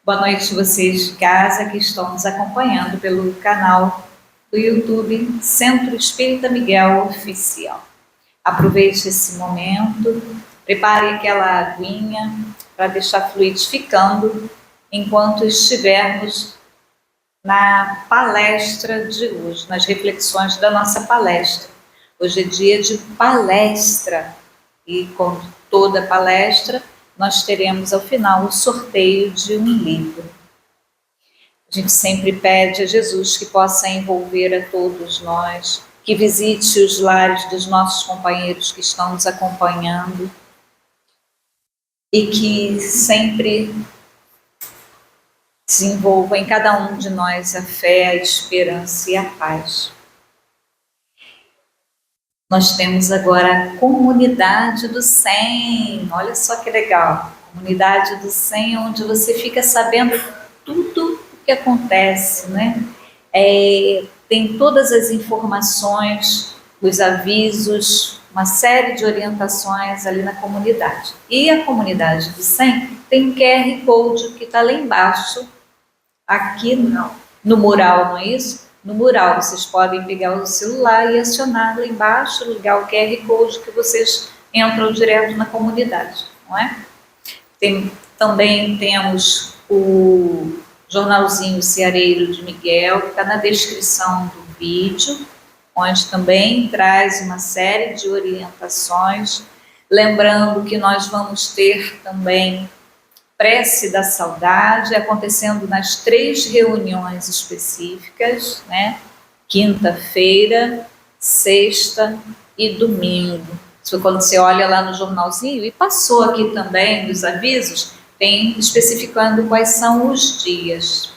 Boa noite vocês de casa que estão nos acompanhando pelo canal do YouTube Centro Espírita Miguel Oficial. Aproveite esse momento, prepare aquela aguinha para deixar fluidificando enquanto estivermos na palestra de hoje, nas reflexões da nossa palestra. Hoje é dia de palestra e, como toda palestra, nós teremos ao final o sorteio de um livro. A gente sempre pede a Jesus que possa envolver a todos nós, que visite os lares dos nossos companheiros que estão nos acompanhando e que sempre desenvolva em cada um de nós a fé, a esperança e a paz. Nós temos agora a Comunidade do 100, olha só que legal, Comunidade do 100, onde você fica sabendo tudo o que acontece, né? Tem todas as informações, os avisos, uma série de orientações ali na comunidade. E a Comunidade do 100 tem um QR Code que está lá embaixo, aqui no mural, não é isso? No mural, vocês podem pegar o celular e acionar lá embaixo, ligar o QR Code que vocês entram direto na comunidade, não é? Também temos o jornalzinho Ceareiro de Miguel, que está na descrição do vídeo, onde também traz uma série de orientações. Lembrando que nós vamos ter também Prece da Saudade, acontecendo nas 3 reuniões específicas, né? Quinta-feira, sexta e domingo. Quando você olha lá no jornalzinho, e passou aqui também dos avisos, tem especificando quais são os dias.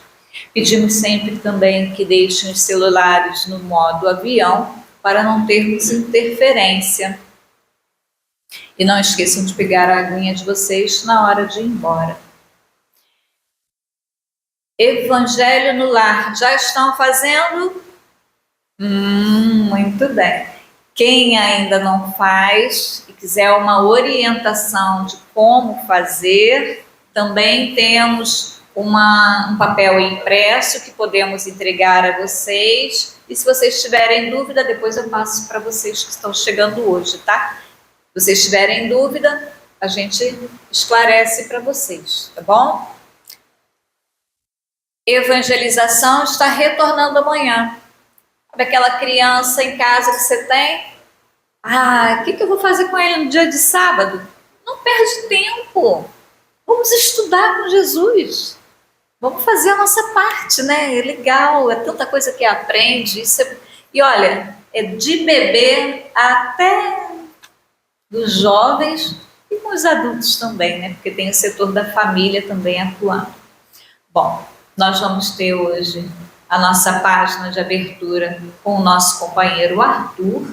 Pedimos sempre também que deixem os celulares no modo avião, para não termos interferência. E não esqueçam de pegar a aguinha de vocês na hora de ir embora. Evangelho no lar. Já estão fazendo? Muito bem. Quem ainda não faz e quiser uma orientação de como fazer, também temos um papel impresso que podemos entregar a vocês. E se vocês tiverem dúvida, depois eu passo para vocês que estão chegando hoje, tá? Se vocês tiverem dúvida, a gente esclarece para vocês, tá bom? Evangelização está retornando amanhã. Sabe aquela criança em casa que você tem? O que eu vou fazer com ele no dia de sábado? Não perde tempo. Vamos estudar com Jesus. Vamos fazer a nossa parte, né? É legal, é tanta coisa que aprende. E olha, é de bebê até dos jovens e com os adultos também, né? Porque tem o setor da família também atuando. Bom, nós vamos ter hoje a nossa página de abertura com o nosso companheiro Arthur.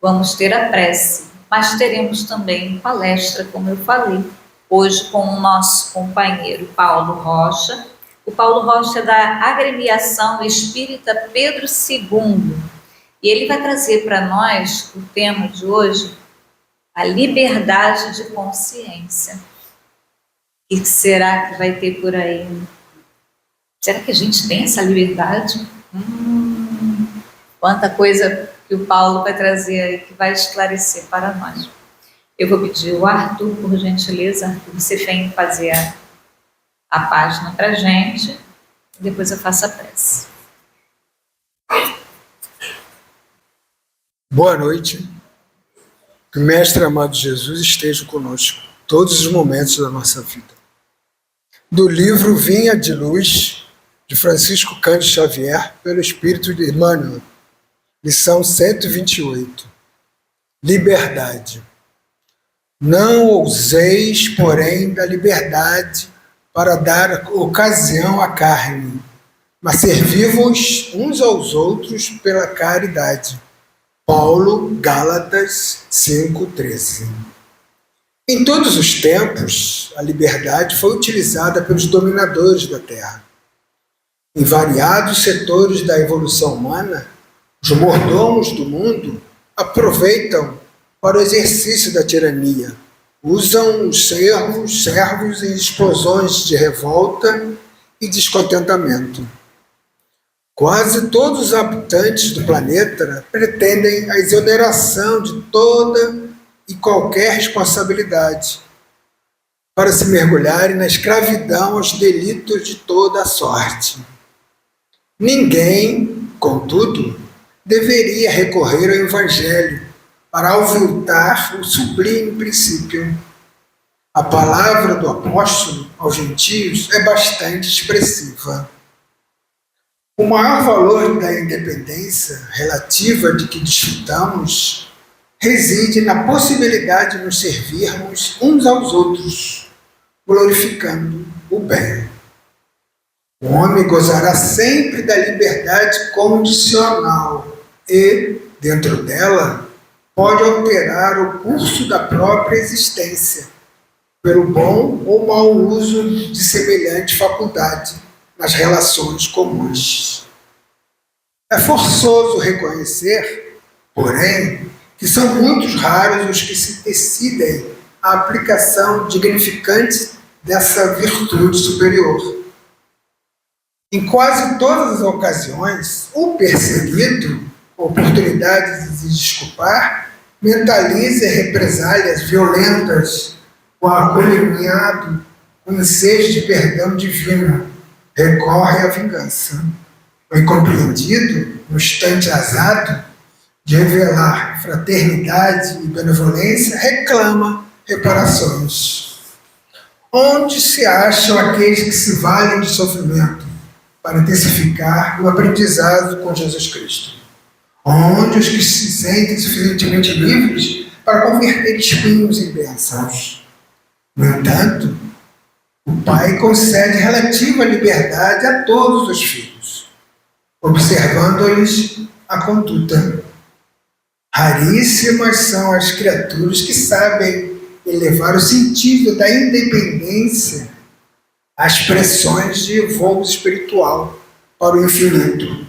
Vamos ter a prece, mas teremos também palestra, como eu falei, hoje com o nosso companheiro Paulo Rocha. O Paulo Rocha é da Agremiação Espírita Pedro II. E ele vai trazer para nós o tema de hoje, a liberdade de consciência. O que será que vai ter por aí? Será que a gente tem essa liberdade? Quanta coisa que o Paulo vai trazer aí, que vai esclarecer para nós. Eu vou pedir o Arthur, por gentileza. Arthur, você vem fazer a página para a gente, e depois eu faço a prece. Boa noite. Que o Mestre amado Jesus esteja conosco todos os momentos da nossa vida. Do livro Vinha de Luz, de Francisco Cândido Xavier, pelo Espírito de Emmanuel, lição 128. Liberdade. Não ouseis, porém, da liberdade para dar ocasião à carne, mas servi-vos uns aos outros pela caridade. Paulo, Gálatas 5:13. Em todos os tempos, a liberdade foi utilizada pelos dominadores da Terra. Em variados setores da evolução humana, os mordomos do mundo aproveitam para o exercício da tirania, usam os servos em explosões de revolta e descontentamento. Quase todos os habitantes do planeta pretendem a exoneração de toda e qualquer responsabilidade, para se mergulharem na escravidão aos delitos de toda a sorte. Ninguém, contudo, deveria recorrer ao Evangelho para aviltar o sublime princípio. A palavra do apóstolo aos gentios é bastante expressiva. O maior valor da independência relativa de que desfrutamos reside na possibilidade de nos servirmos uns aos outros, glorificando o bem. O homem gozará sempre da liberdade condicional e, dentro dela, pode alterar o curso da própria existência, pelo bom ou mau uso de semelhante faculdade nas relações comuns. É forçoso reconhecer, porém, que são muitos raros os que se decidem à aplicação dignificante dessa virtude superior. Em quase todas as ocasiões, o perseguido, oportunidade de se desculpar, mentaliza represálias violentas, o agoniado com ensejo de perdão divino, recorre à vingança. O incompreendido, no instante azado de revelar fraternidade e benevolência, reclama reparações. Onde se acham aqueles que se valem de sofrimento para intensificar o aprendizado com Jesus Cristo? Onde os que se sentem suficientemente livres para converter espinhos em bênçãos? No entanto, o Pai concede relativa liberdade a todos os filhos, observando-lhes a conduta. Raríssimas são as criaturas que sabem elevar o sentido da independência às pressões de voo espiritual para o infinito.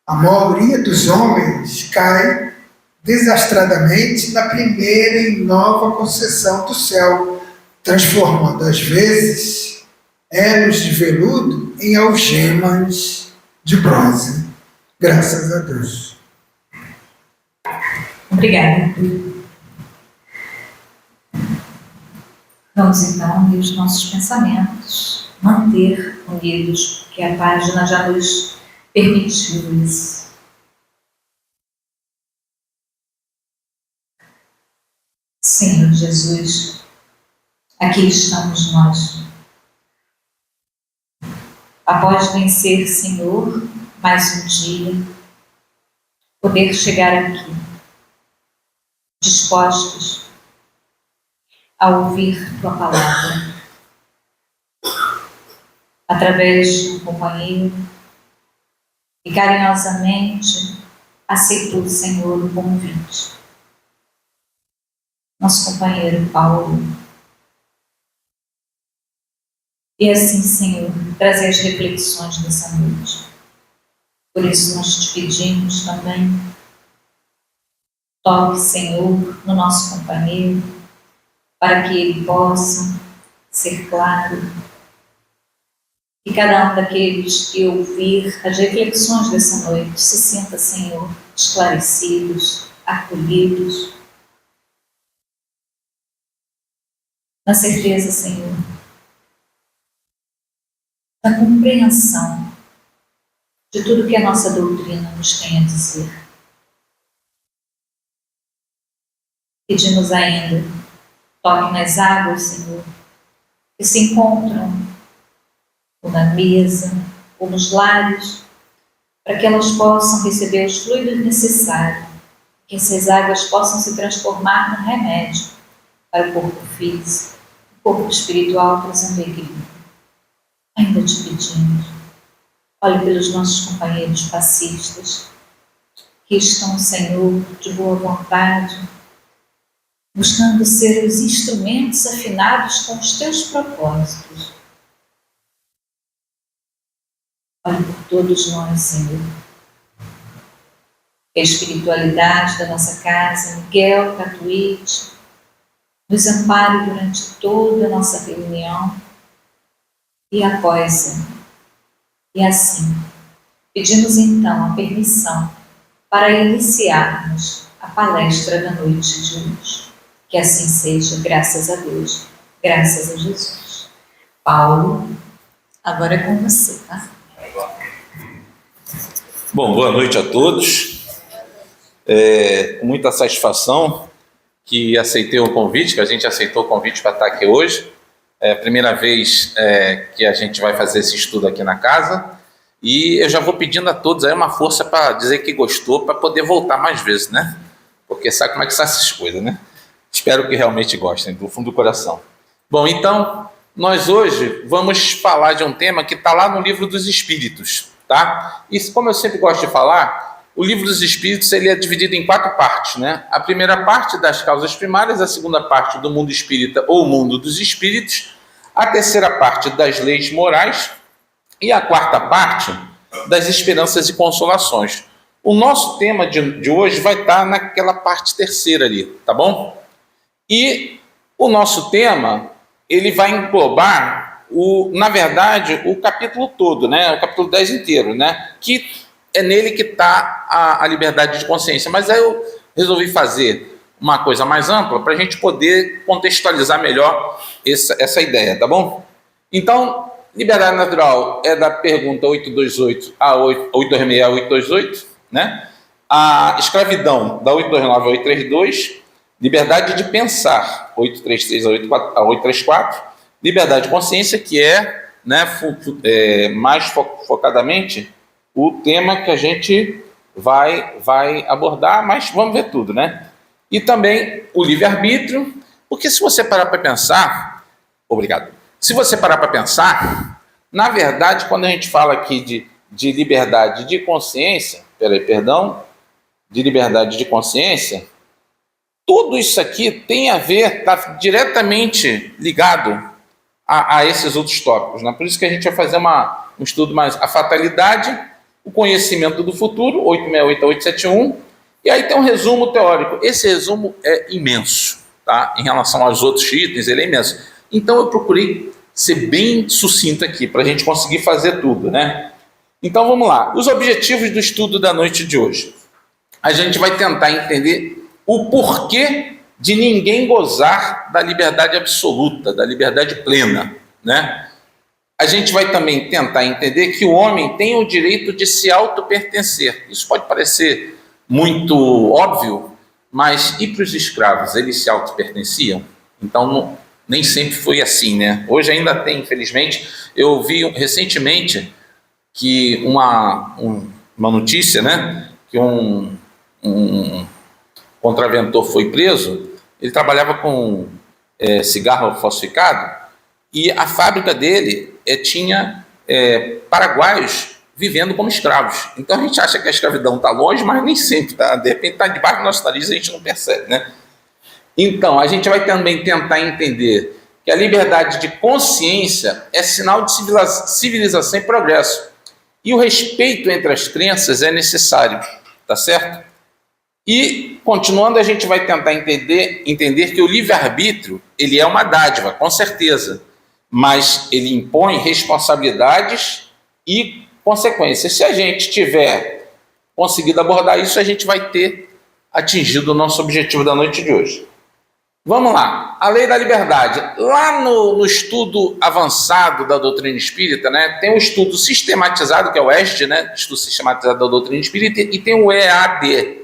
A maioria dos homens cai desastradamente na primeira e nova concessão do céu, transformando, às vezes, elos de veludo em algemas de bronze. Graças a Deus. Obrigada. Vamos então unir os nossos pensamentos, manter unidos, porque a página já nos permitiu isso. Senhor Jesus, aqui estamos nós. Após vencer, Senhor, mais um dia, poder chegar aqui, dispostos a ouvir Tua palavra, através de um companheiro, e carinhosamente aceitou, Senhor, o convite. Nosso companheiro Paulo. E assim, Senhor, trazer as reflexões dessa noite. Por isso nós te pedimos também, toque, Senhor, no nosso companheiro, para que ele possa ser claro. E cada um daqueles que ouvir as reflexões dessa noite se sinta, Senhor, esclarecidos, acolhidos, na certeza, Senhor, da compreensão de tudo que a nossa doutrina nos tem a dizer. Pedimos ainda, toque nas águas, Senhor, que se encontram ou na mesa, ou nos lábios, para que elas possam receber os fluidos necessários, que essas águas possam se transformar num remédio para o corpo físico, o corpo espiritual, trazendo equilíbrio. Ainda te pedimos, olhe pelos nossos companheiros passistas, que estão, Senhor, de boa vontade, buscando ser os instrumentos afinados com os teus propósitos. Olhe por todos nós, Senhor. Que a espiritualidade da nossa casa, Miguel, Catuíte, nos ampare durante toda a nossa reunião e após. E assim, pedimos então a permissão para iniciarmos a palestra da noite de hoje. Que assim seja, graças a Deus, graças a Jesus. Paulo, agora é com você, tá? Bom, boa noite a todos. Com muita satisfação que aceitei o convite, que a gente aceitou o convite para estar aqui hoje. É a primeira vez que a gente vai fazer esse estudo aqui na casa. E eu já vou pedindo a todos aí uma força para dizer que gostou, para poder voltar mais vezes, né? Porque sabe como é que são essas coisas, né? Espero que realmente gostem, do fundo do coração. Bom, então, nós hoje vamos falar de um tema que está lá no Livro dos Espíritos, tá? E como eu sempre gosto de falar, o Livro dos Espíritos ele é dividido em 4 partes, né? A primeira parte das causas primárias, a segunda parte do mundo espírita ou mundo dos espíritos, a terceira parte das leis morais e a quarta parte das esperanças e consolações. O nosso tema de hoje vai estar naquela parte terceira ali, tá bom? E o nosso tema, ele vai englobar, na verdade, o capítulo todo, né? O capítulo 10 inteiro, né? Que é nele que está a liberdade de consciência. Mas aí eu resolvi fazer uma coisa mais ampla para a gente poder contextualizar melhor essa ideia, tá bom? Então, liberdade natural é da pergunta 828 a 826 a 828, né? A escravidão, da 829 a 832. Liberdade de pensar, 833 a 834. Liberdade de consciência, que é, né, mais focadamente o tema que a gente vai abordar, mas vamos ver tudo, né? E também o livre-arbítrio, porque se você parar para pensar, obrigado. Se você parar para pensar, na verdade, quando a gente fala aqui de liberdade de consciência, de liberdade de consciência, tudo isso aqui tem a ver, está diretamente ligado a esses outros tópicos, né? Por isso que a gente vai fazer um estudo mais a fatalidade, o conhecimento do futuro, 868 a 871, e aí tem um resumo teórico. Esse resumo é imenso, tá? Em relação aos outros itens, ele é imenso. Então eu procurei ser bem sucinto aqui, para a gente conseguir fazer tudo, né? Então vamos lá. Os objetivos do estudo da noite de hoje. A gente vai tentar entender o porquê de ninguém gozar da liberdade absoluta, da liberdade plena, né? A gente vai também tentar entender que o homem tem o direito de se auto-pertencer. Isso pode parecer muito óbvio, mas e para os escravos? Eles se auto-pertenciam? Então, nem sempre foi assim, né? Hoje ainda tem, infelizmente. Eu vi recentemente que uma notícia, né? Que um contraventor foi preso. Ele trabalhava com cigarro falsificado e a fábrica dele tinha paraguaios vivendo como escravos. Então a gente acha que a escravidão está longe, mas nem sempre está. De repente está debaixo do nosso nariz e a gente não percebe, né? Então a gente vai também tentar entender que a liberdade de consciência é sinal de civilização e progresso. E o respeito entre as crenças é necessário, tá certo? E, continuando, a gente vai tentar entender que o livre-arbítrio ele é uma dádiva, com certeza, mas ele impõe responsabilidades e consequências. Se a gente tiver conseguido abordar isso, a gente vai ter atingido o nosso objetivo da noite de hoje. Vamos lá, a lei da liberdade. Lá no estudo avançado da doutrina espírita, né, tem um estudo sistematizado, que é o ESD, né, estudo sistematizado da doutrina espírita, e tem o EAD,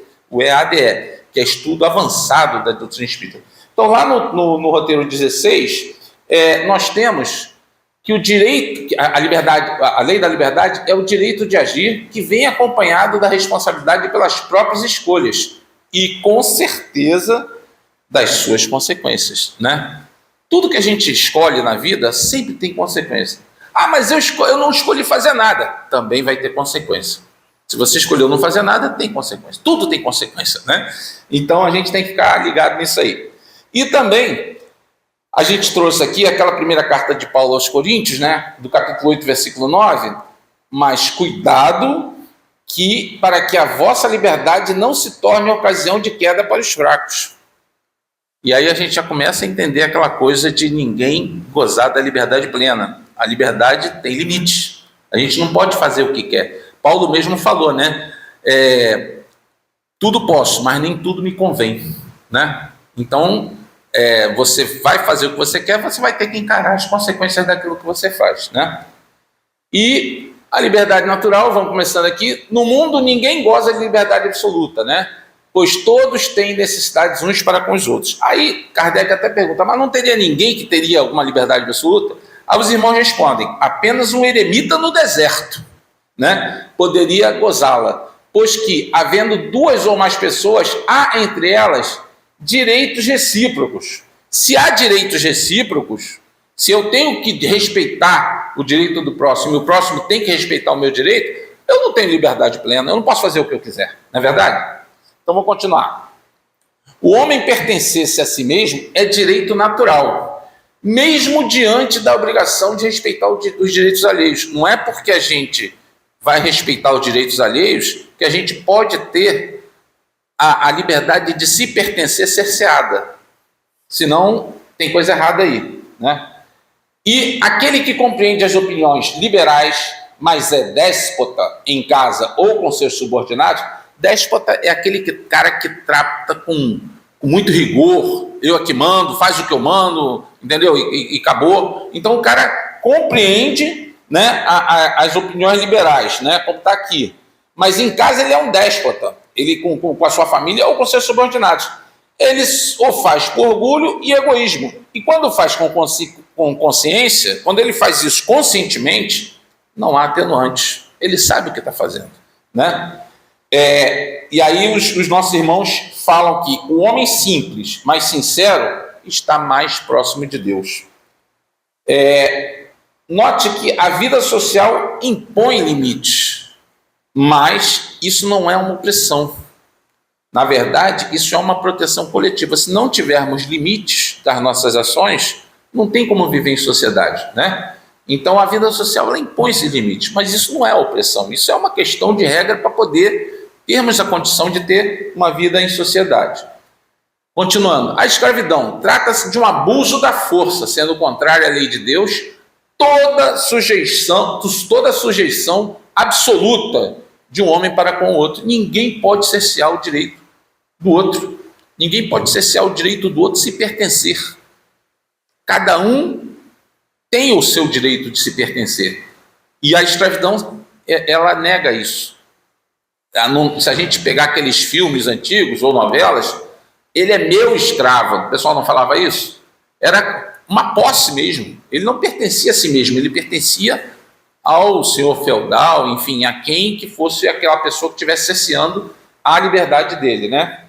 que é estudo avançado da doutrina espírita. Então, lá no roteiro 16, nós temos que o direito, a lei da liberdade é o direito de agir que vem acompanhado da responsabilidade pelas próprias escolhas e, com certeza, das suas consequências, né? Tudo que a gente escolhe na vida sempre tem consequência. Ah, mas eu não escolhi fazer nada. Também vai ter consequência. Se você escolheu não fazer nada, tem consequência. Tudo tem consequência, né? Então a gente tem que ficar ligado nisso aí. E também a gente trouxe aqui aquela primeira carta de Paulo aos Coríntios, né? Do capítulo 8, versículo 9. Mas cuidado para que a vossa liberdade não se torne ocasião de queda para os fracos. E aí a gente já começa a entender aquela coisa de ninguém gozar da liberdade plena. A liberdade tem limites. A gente não pode fazer o que quer. Paulo mesmo falou, né? Tudo posso, mas nem tudo me convém, né? Então, você vai fazer o que você quer, você vai ter que encarar as consequências daquilo que você faz, né? E a liberdade natural, vamos começando aqui, no mundo ninguém goza de liberdade absoluta, né? Pois todos têm necessidades uns para com os outros. Aí Kardec até pergunta, mas não teria ninguém que teria alguma liberdade absoluta? Aí os irmãos respondem, apenas um eremita no deserto, né, poderia gozá-la, pois que, havendo duas ou mais pessoas, há entre elas direitos recíprocos. Se há direitos recíprocos, se eu tenho que respeitar o direito do próximo e o próximo tem que respeitar o meu direito, eu não tenho liberdade plena, eu não posso fazer o que eu quiser, não é verdade? Então vou continuar. O homem pertencer-se a si mesmo é direito natural, mesmo diante da obrigação de respeitar os direitos alheios. Não é porque a gente vai respeitar os direitos alheios que a gente pode ter a liberdade de se pertencer cerceada. Senão tem coisa errada aí, né? E aquele que compreende as opiniões liberais, mas é déspota em casa ou com seus subordinados, déspota é aquele cara que trata com muito rigor, eu aqui mando, faz o que eu mando, entendeu? E acabou. Então o cara compreende, né, as opiniões liberais, né, como está aqui. Mas em casa ele é um déspota, ele com a sua família ou com seus subordinados. Ele o faz por orgulho e egoísmo. E quando faz com consciência, quando ele faz isso conscientemente, não há atenuantes. Ele sabe o que está fazendo, né? E aí os nossos irmãos falam que o homem simples, mas sincero, está mais próximo de Deus. Note que a vida social impõe limites, mas isso não é uma opressão. Na verdade, isso é uma proteção coletiva. Se não tivermos limites das nossas ações, não tem como viver em sociedade, né? Então a vida social ela impõe esses limites, mas isso não é opressão, isso é uma questão de regra para poder termos a condição de ter uma vida em sociedade. Continuando, a escravidão trata-se de um abuso da força, sendo contrária à lei de Deus, toda sujeição absoluta de um homem para com o outro. Ninguém pode cercear o direito do outro. Ninguém pode cercear o direito do outro se pertencer. Cada um tem o seu direito de se pertencer. E a escravidão, ela nega isso. Se a gente pegar aqueles filmes antigos ou novelas, ele é meu escravo. O pessoal não falava isso? Era uma posse mesmo. Ele não pertencia a si mesmo, ele pertencia ao senhor feudal, enfim, a quem que fosse aquela pessoa que estivesse cerceando a liberdade dele, né?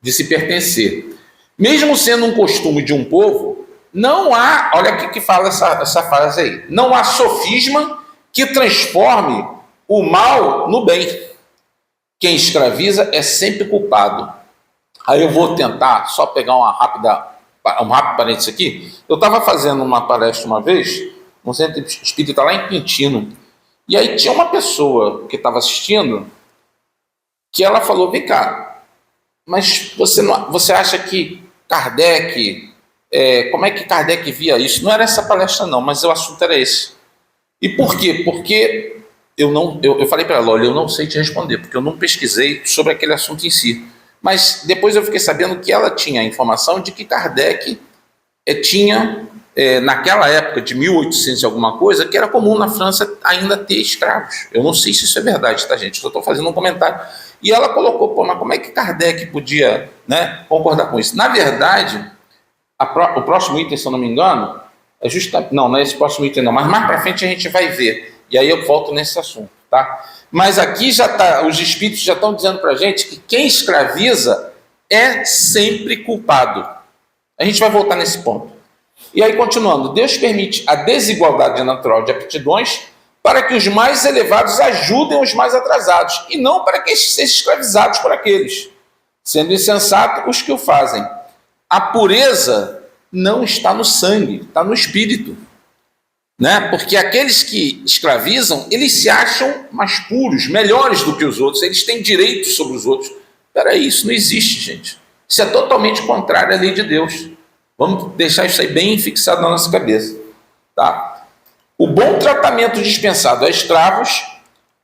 De se pertencer. Mesmo sendo um costume de um povo, não há, olha o que fala essa frase aí, não há sofisma que transforme o mal no bem. Quem escraviza é sempre culpado. Aí eu vou tentar só pegar um rápido parênteses aqui. Eu estava fazendo uma palestra uma vez, no centro espírita lá em Quintino, e aí tinha uma pessoa que estava assistindo, que ela falou, vem cá, mas você acha que Kardec, como é que Kardec via isso? Não era essa palestra não, mas o assunto era esse. E por quê? Porque eu falei para ela, olha, eu não sei te responder, porque eu não pesquisei sobre aquele assunto em si. Mas depois eu fiquei sabendo que ela tinha a informação de que Kardec tinha, naquela época de 1800 e alguma coisa, que era comum na França ainda ter escravos. Eu não sei se isso é verdade, tá, gente? Eu estou fazendo um comentário. E ela colocou, pô, mas como é que Kardec podia, né, concordar com isso? Na verdade, o próximo item, se eu não me engano, não é esse próximo item não, mas mais para frente a gente vai ver. E aí eu volto nesse assunto, tá? Mas aqui os espíritos já estão dizendo para a gente que quem escraviza é sempre culpado. A gente vai voltar nesse ponto. E aí, continuando, Deus permite a desigualdade natural de aptidões para que os mais elevados ajudem os mais atrasados, e não para que sejam escravizados por aqueles, sendo insensato os que o fazem. A pureza não está no sangue, está no espírito. Né? Porque aqueles que escravizam, eles se acham mais puros, melhores do que os outros, eles têm direitos sobre os outros. Peraí, isso não existe, gente. Isso é totalmente contrário à lei de Deus. Vamos deixar isso aí bem fixado na nossa cabeça. Tá? O bom tratamento dispensado a escravos,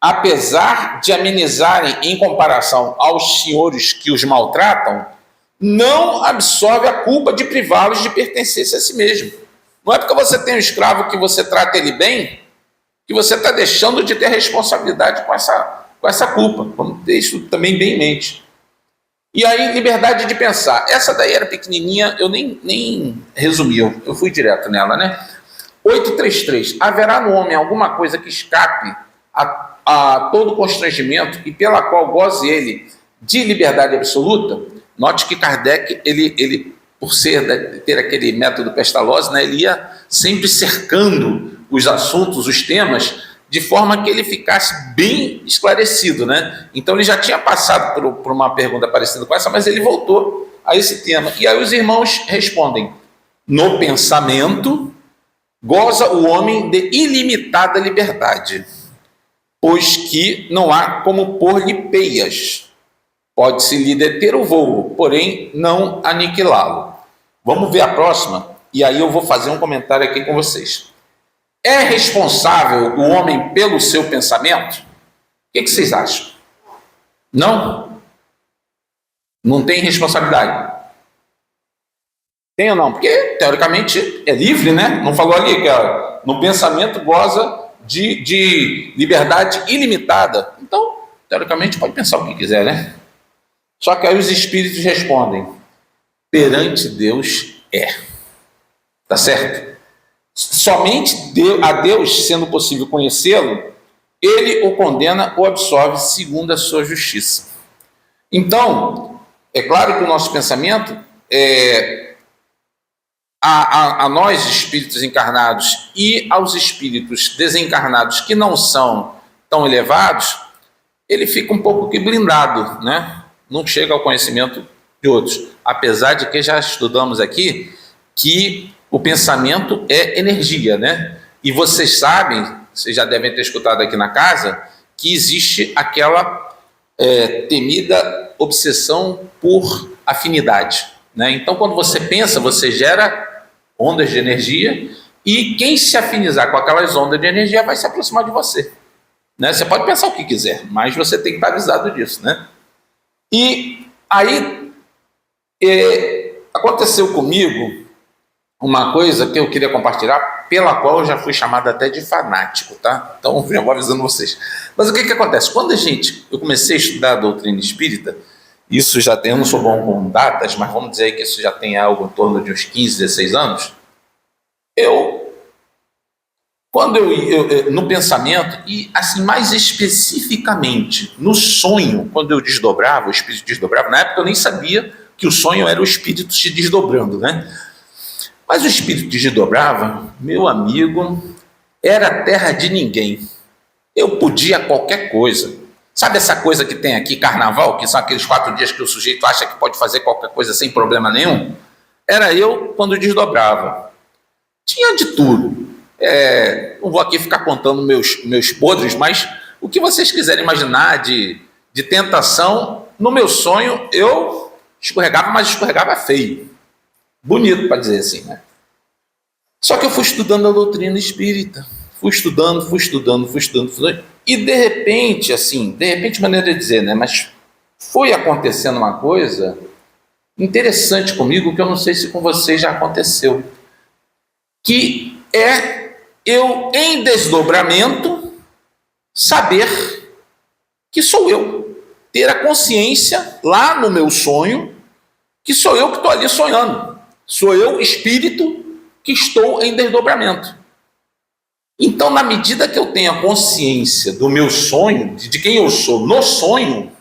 apesar de amenizarem em comparação aos senhores que os maltratam, não absorve a culpa de privá-los de pertencer a si mesmo. Não é porque você tem um escravo que você trata ele bem, que você está deixando de ter responsabilidade com essa culpa. Vamos ter isso também bem em mente. E aí, liberdade de pensar. Essa daí era pequenininha, eu nem resumi, eu fui direto nela, né? 833. Haverá no homem alguma coisa que escape a todo constrangimento e pela qual goze ele de liberdade absoluta? Note que Kardec, ele por ter aquele método Pestalozzi, né, ele ia sempre cercando os assuntos, os temas, de forma que ele ficasse bem esclarecido, né? Então ele já tinha passado por uma pergunta parecida com essa, mas ele voltou a esse tema. E aí os irmãos respondem: no pensamento goza o homem de ilimitada liberdade, pois que não há como pôr-lhe peias. Pode-se lhe deter o voo, porém não aniquilá-lo. Vamos ver a próxima, e aí eu vou fazer um comentário aqui com vocês. É responsável o homem pelo seu pensamento? O que vocês acham? Não? Não tem responsabilidade? Tem ou não? Porque, teoricamente, é livre, né? Não falou ali que no pensamento goza de liberdade ilimitada. Então, teoricamente, pode pensar o que quiser, né? Só que aí os espíritos respondem: perante Deus é. Tá certo? Somente a Deus, sendo possível conhecê-lo, ele o condena ou absolve segundo a sua justiça. Então, é claro que o nosso pensamento, a nós espíritos encarnados e aos espíritos desencarnados que não são tão elevados, ele fica um pouco que blindado, né? Não chega ao conhecimento de outros. Apesar de que já estudamos aqui que o pensamento é energia, né? E vocês sabem, vocês já devem ter escutado aqui na casa, que existe aquela temida obsessão por afinidade, né? Então, quando você pensa, você gera ondas de energia e quem se afinizar com aquelas ondas de energia vai se aproximar de você, né? Você pode pensar o que quiser, mas você tem que estar avisado disso, né? E aí aconteceu comigo uma coisa que eu queria compartilhar, pela qual eu já fui chamado até de fanático, tá? Então, eu vou avisando vocês. Mas o que acontece? Quando eu comecei a estudar a doutrina espírita, isso já tem, eu não sou bom com datas, mas vamos dizer que isso já tem algo em torno de uns 15, 16 anos, no pensamento, e assim, mais especificamente, no sonho, quando eu desdobrava, o espírito desdobrava, na época eu nem sabia que o sonho era o espírito se desdobrando, né? Mas o espírito desdobrava, meu amigo, era terra de ninguém. Eu podia qualquer coisa. Sabe essa coisa que tem aqui, carnaval, que são aqueles 4 dias que o sujeito acha que pode fazer qualquer coisa sem problema nenhum? Era eu quando desdobrava. Tinha de tudo. Não vou aqui ficar contando meus podres, mas o que vocês quiserem imaginar de tentação, no meu sonho eu escorregava, mas escorregava feio. Bonito, para dizer assim, né? Só que eu fui estudando a doutrina espírita. Fui estudando. E de repente, maneira de dizer, né? Mas foi acontecendo uma coisa interessante comigo, que eu não sei se com vocês já aconteceu. Que é eu, em desdobramento, saber que sou eu. Ter a consciência lá no meu sonho que sou eu que estou ali sonhando. Sou eu, espírito, que estou em desdobramento. Então, na medida que eu tenho a consciência do meu sonho, de quem eu sou no sonho,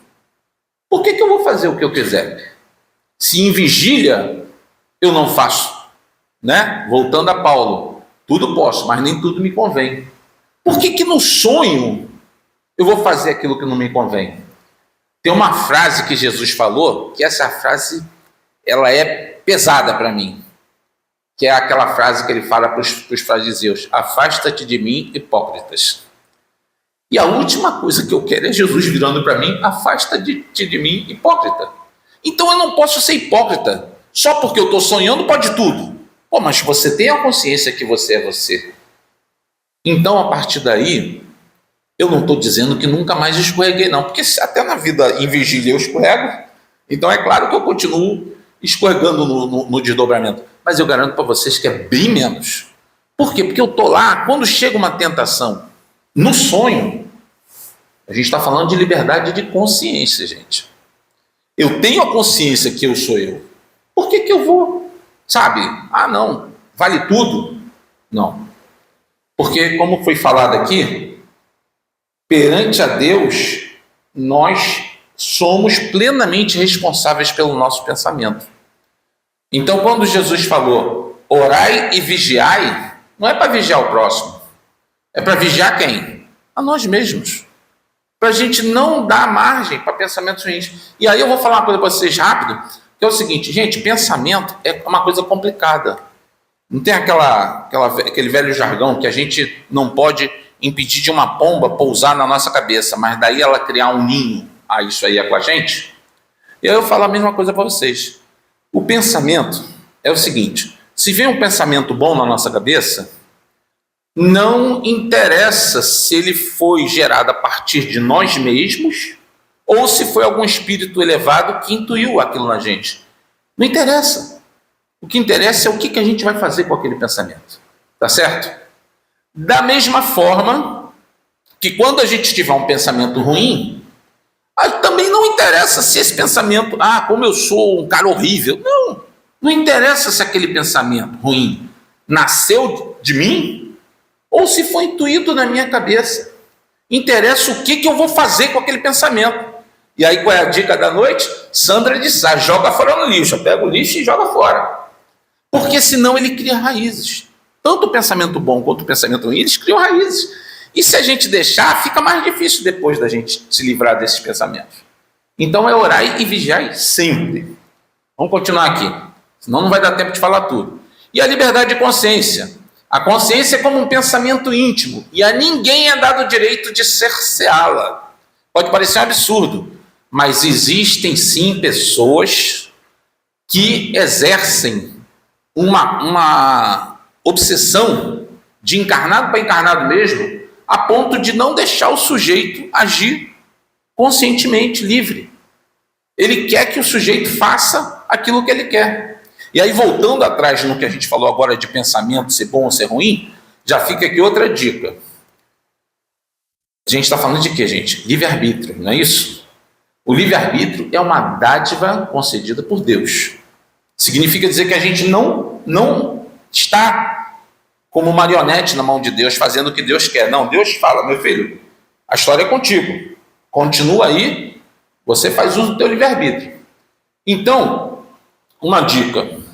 por que eu vou fazer o que eu quiser? Se em vigília eu não faço, né? Voltando a Paulo, tudo posso, mas nem tudo me convém. Por que no sonho eu vou fazer aquilo que não me convém? Tem uma frase que Jesus falou, que essa frase ela é pesada para mim, que é aquela frase que ele fala para os fariseus: afasta-te de mim, hipócritas. E a última coisa que eu quero é Jesus virando para mim: afasta-te de mim, hipócrita. Então eu não posso ser hipócrita. Só porque eu estou sonhando pode tudo. Pô, mas você tem a consciência que você é você. Então, a partir daí, eu não estou dizendo que nunca mais escorreguei, não. Porque até na vida em vigília eu escorrego. Então é claro que eu continuo escorregando no desdobramento. Mas eu garanto para vocês que é bem menos. Por quê? Porque eu estou lá, quando chega uma tentação, no sonho, a gente está falando de liberdade de consciência, gente. Eu tenho a consciência que eu sou eu. Por que eu vou, sabe? Ah, não, vale tudo? Não. Porque, como foi falado aqui, perante a Deus, nós somos plenamente responsáveis pelo nosso pensamento. Então, quando Jesus falou, orai e vigiai, não é para vigiar o próximo, é para vigiar quem? A nós mesmos. Para a gente não dar margem para pensamentos ruins. E aí eu vou falar uma coisa para vocês rápido, que é o seguinte, gente, pensamento é uma coisa complicada. Não tem aquele velho jargão que a gente não pode impedir de uma pomba pousar na nossa cabeça, mas daí ela criar um ninho, isso aí é com a gente? E aí eu falo a mesma coisa para vocês. O pensamento é o seguinte, se vem um pensamento bom na nossa cabeça, não interessa se ele foi gerado a partir de nós mesmos ou se foi algum espírito elevado que intuiu aquilo na gente. Não interessa. O que interessa é o que a gente vai fazer com aquele pensamento. Tá certo? Da mesma forma que quando a gente tiver um pensamento ruim, também não interessa se esse pensamento, como eu sou um cara horrível. Não interessa se aquele pensamento ruim nasceu de mim ou se foi intuído na minha cabeça. Interessa o que eu vou fazer com aquele pensamento. E aí qual é a dica da noite? Sandra disse, joga fora no lixo. Pega o lixo e joga fora. Porque senão ele cria raízes. Tanto o pensamento bom quanto o pensamento ruim, eles criam raízes. E se a gente deixar, fica mais difícil depois da gente se livrar desses pensamentos. Então é orar e vigiar sempre. Vamos continuar aqui, senão não vai dar tempo de falar tudo. E a liberdade de consciência. A consciência é como um pensamento íntimo, e a ninguém é dado o direito de cerceá-la. Pode parecer um absurdo, mas existem sim pessoas que exercem uma obsessão de encarnado para encarnado mesmo, a ponto de não deixar o sujeito agir conscientemente, livre. Ele quer que o sujeito faça aquilo que ele quer. E aí, voltando atrás no que a gente falou agora de pensamento, ser bom ou ser ruim, já fica aqui outra dica. A gente está falando de quê, gente? Livre-arbítrio, não é isso? O livre-arbítrio é uma dádiva concedida por Deus. Significa dizer que a gente não está como marionete na mão de Deus, fazendo o que Deus quer. Não, Deus fala, meu filho, a história é contigo. Continua aí, você faz uso do teu livre-arbítrio. Então, uma dica.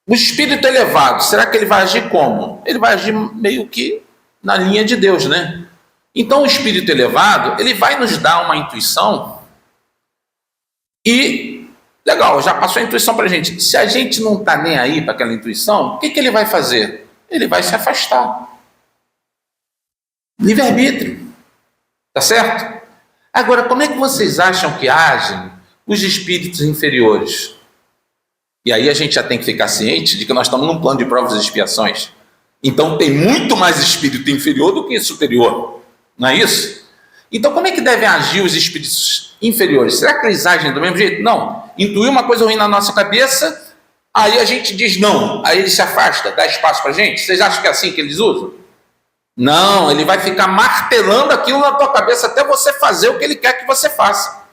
O espírito elevado, será que ele vai agir como? Ele vai agir meio que na linha de Deus, né? Então, o espírito elevado, ele vai nos dar uma intuição e, legal, já passou a intuição para a gente. Se a gente não está nem aí para aquela intuição, o que ele vai fazer? Ele vai se afastar. Livre-arbítrio. Tá certo? Agora, como é que vocês acham que agem os espíritos inferiores? E aí a gente já tem que ficar ciente de que nós estamos num plano de provas e expiações. Então tem muito mais espírito inferior do que superior. Não é isso? Então como é que devem agir os espíritos inferiores? Será que eles agem do mesmo jeito? Não. Intuiu uma coisa ruim na nossa cabeça, aí a gente diz não. Aí ele se afasta, dá espaço para a gente. Vocês acham que é assim que eles usam? Não, ele vai ficar martelando aquilo na tua cabeça até você fazer o que ele quer que você faça.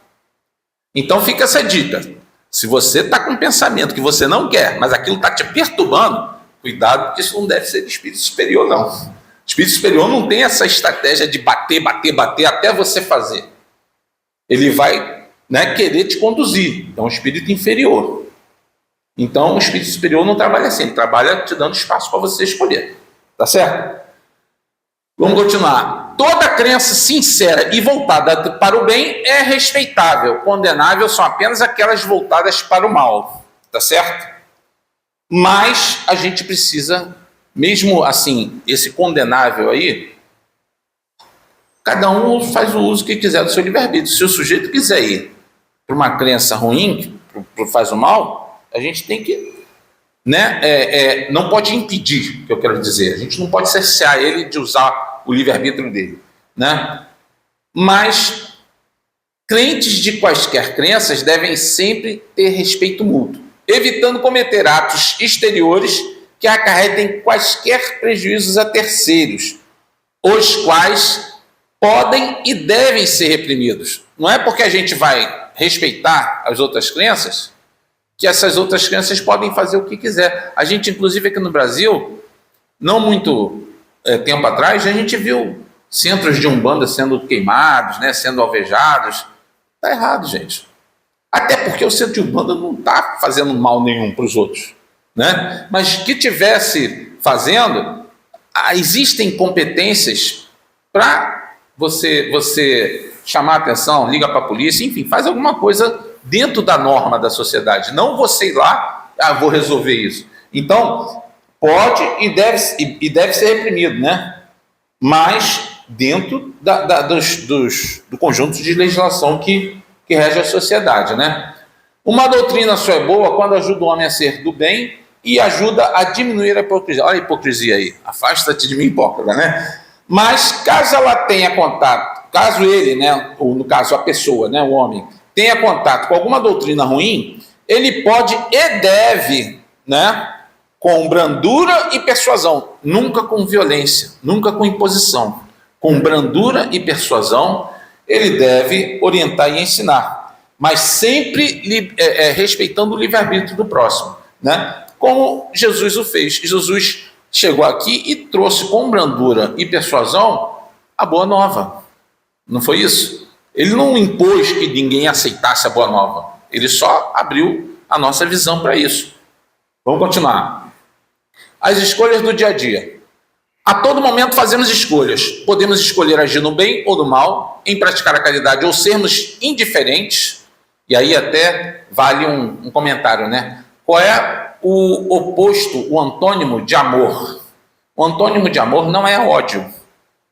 Então fica essa dica. Se você está com um pensamento que você não quer, mas aquilo está te perturbando, cuidado, porque isso não deve ser de espírito superior, não. O espírito superior não tem essa estratégia de bater até você fazer. Ele vai, querer te conduzir. Então, o espírito inferior. Então, o espírito superior não trabalha assim, ele trabalha te dando espaço para você escolher. Tá certo? Vamos continuar. Toda crença sincera e voltada para o bem é respeitável. Condenável são apenas aquelas voltadas para o mal. Tá certo? Mas a gente precisa, mesmo assim, esse condenável aí, cada um faz o uso que quiser do seu livre-arbítrio. Se o sujeito quiser ir para uma crença ruim, faz o mal, a gente tem que, né, não pode impedir, que eu quero dizer. A gente não pode cercear ele de usar o livre-arbítrio dele, né? Mas crentes de quaisquer crenças devem sempre ter respeito mútuo, evitando cometer atos exteriores que acarretem quaisquer prejuízos a terceiros, os quais podem e devem ser reprimidos. Não é porque a gente vai respeitar as outras crenças que essas outras crenças podem fazer o que quiser. A gente, inclusive aqui no Brasil, não muito tempo atrás, a gente viu centros de Umbanda sendo queimados, né, sendo alvejados. Está errado, gente. Até porque o centro de Umbanda não está fazendo mal nenhum para os outros, né? Mas que tivesse fazendo, existem competências para você chamar a atenção, liga para a polícia, enfim, faz alguma coisa dentro da norma da sociedade. Não você ir lá, vou resolver isso. Então, pode e deve ser reprimido, né? Mas dentro do conjunto de legislação que rege a sociedade, né? Uma doutrina só é boa quando ajuda o homem a ser do bem e ajuda a diminuir a hipocrisia. Olha a hipocrisia aí, afasta-te de mim, hipócrita, né? Mas caso ela tenha contato, caso ele, né, ou no caso a pessoa, né, o homem, tenha contato com alguma doutrina ruim, ele pode e deve, né, com brandura e persuasão, nunca com violência, nunca com imposição. Com brandura e persuasão, ele deve orientar e ensinar, mas sempre respeitando o livre-arbítrio do próximo, né? Como Jesus o fez. Jesus chegou aqui e trouxe com brandura e persuasão a boa nova. Não foi isso? Ele não impôs que ninguém aceitasse a boa nova. Ele só abriu a nossa visão para isso. Vamos continuar. As escolhas do dia a dia. A todo momento fazemos escolhas. Podemos escolher agir no bem ou no mal, em praticar a caridade ou sermos indiferentes. E aí até vale um comentário, né? Qual é o oposto, o antônimo de amor? O antônimo de amor não é ódio.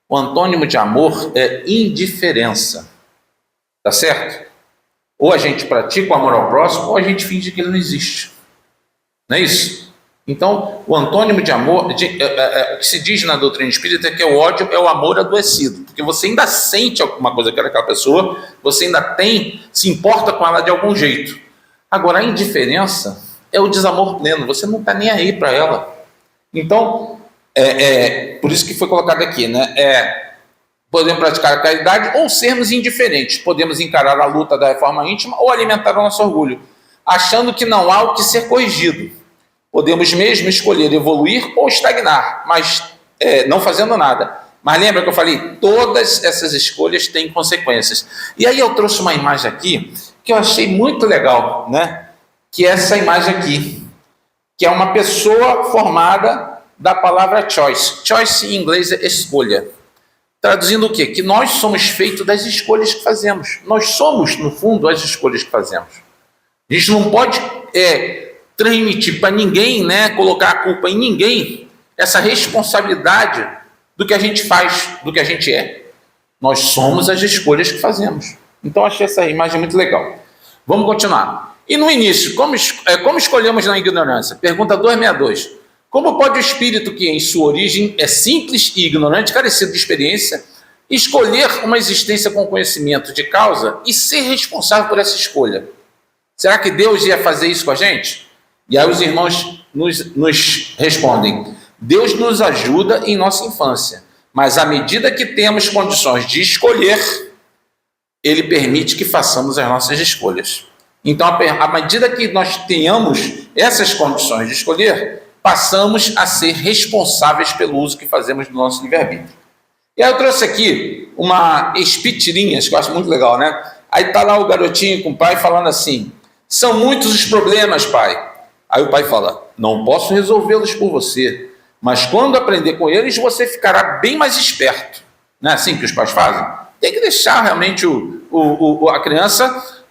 O antônimo de amor é indiferença. Tá certo? Ou a gente pratica o amor ao próximo, ou a gente finge que ele não existe. Não é isso? Então, o antônimo de amor, o que se diz na doutrina espírita é que o ódio é o amor adoecido, porque você ainda sente alguma coisa aquela pessoa, você ainda se importa com ela de algum jeito. Agora, a indiferença é o desamor pleno, você não está nem aí para ela. Então, por isso que foi colocado aqui, né? Podemos praticar a caridade ou sermos indiferentes, podemos encarar a luta da reforma íntima ou alimentar o nosso orgulho, achando que não há o que ser corrigido. Podemos mesmo escolher evoluir ou estagnar, mas não fazendo nada. Mas lembra que eu falei, todas essas escolhas têm consequências. E aí eu trouxe uma imagem aqui que eu achei muito legal, né? Que é essa imagem aqui, que é uma pessoa formada da palavra choice. Choice em inglês é escolha. Traduzindo o quê? Que nós somos feitos das escolhas que fazemos. Nós somos, no fundo, as escolhas que fazemos. A gente não pode transmitir para ninguém, né, colocar a culpa em ninguém, essa responsabilidade do que a gente faz, do que a gente é. Nós somos as escolhas que fazemos. Então, achei essa imagem muito legal. Vamos continuar. E no início, como escolhemos na ignorância? Pergunta 262. Como pode o espírito que em sua origem é simples e ignorante, carecido de experiência, escolher uma existência com conhecimento de causa e ser responsável por essa escolha? Será que Deus ia fazer isso com a gente? E aí os irmãos nos respondem, Deus nos ajuda em nossa infância, mas à medida que temos condições de escolher, Ele permite que façamos as nossas escolhas. Então, à medida que nós tenhamos essas condições de escolher, passamos a ser responsáveis pelo uso que fazemos do nosso livre-arbítrio. E aí eu trouxe aqui uma espitirinha, que eu acho muito legal, né? Aí está lá o garotinho com o pai falando assim, são muitos os problemas, pai. Aí o pai fala, não posso resolvê-los por você, mas quando aprender com eles, você ficará bem mais esperto. Não é assim que os pais fazem? Tem que deixar realmente a criança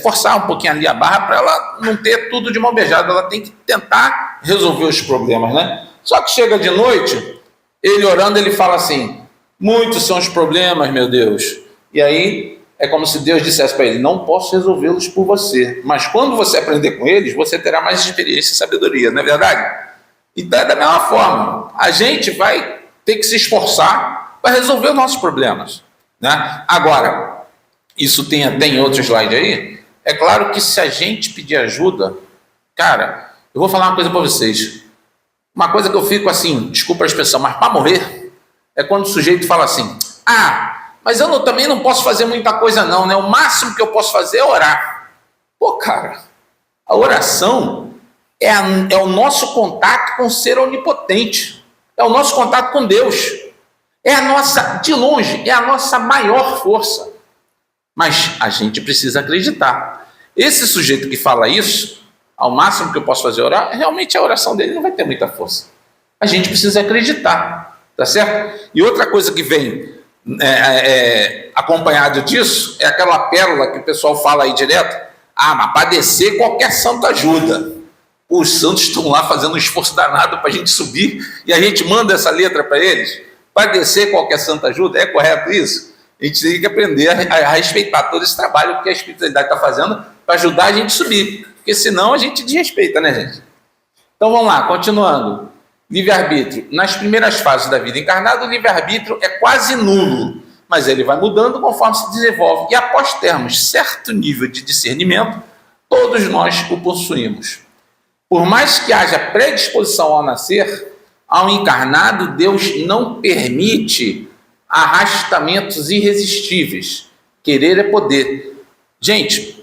forçar um pouquinho ali a barra para ela não ter tudo de mão beijada, ela tem que tentar resolver os problemas, né? Só que chega de noite, ele orando, ele fala assim, muitos são os problemas, meu Deus. E aí é como se Deus dissesse para ele: não posso resolvê-los por você, mas quando você aprender com eles, você terá mais experiência e sabedoria, não é verdade? Então é da mesma forma, a gente vai ter que se esforçar para resolver os nossos problemas, né? Agora, isso tem até em outro slide aí, é claro que se a gente pedir ajuda, cara, eu vou falar uma coisa para vocês, uma coisa que eu fico assim, desculpa a expressão, mas para morrer, é quando o sujeito fala assim: mas eu também não posso fazer muita coisa não, né? O máximo que eu posso fazer é orar. Pô, cara, a oração é o nosso contato com o ser onipotente, é o nosso contato com Deus, é a nossa, de longe, é a nossa maior força. Mas a gente precisa acreditar. Esse sujeito que fala isso, ao máximo que eu posso fazer é orar, realmente a oração dele não vai ter muita força. A gente precisa acreditar, tá certo? E outra coisa que vem acompanhado disso é aquela pérola que o pessoal fala aí direto: mas para descer qualquer santo ajuda. Os santos estão lá fazendo um esforço danado para a gente subir e a gente manda essa letra para eles. Para descer qualquer santo ajuda, é correto isso? A gente tem que aprender a respeitar todo esse trabalho que a espiritualidade está fazendo para ajudar a gente a subir, porque senão a gente desrespeita, né, gente? Então vamos lá, continuando. Livre-arbítrio. Nas primeiras fases da vida encarnada, o livre-arbítrio é quase nulo, mas ele vai mudando conforme se desenvolve. E após termos certo nível de discernimento, todos nós o possuímos. Por mais que haja predisposição ao nascer, ao encarnado, Deus não permite arrastamentos irresistíveis. Querer é poder. Gente,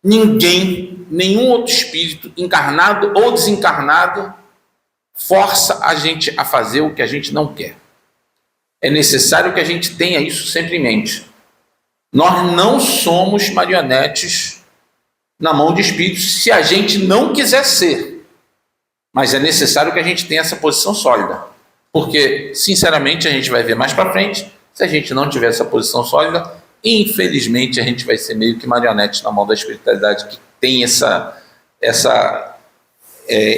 nenhum outro espírito, encarnado ou desencarnado, força a gente a fazer o que a gente não quer. É necessário que a gente tenha isso sempre em mente. Nós não somos marionetes na mão de espíritos se a gente não quiser ser. Mas é necessário que a gente tenha essa posição sólida. Porque, sinceramente, a gente vai ver mais para frente, se a gente não tiver essa posição sólida, infelizmente a gente vai ser meio que marionete na mão da espiritualidade, que tem essa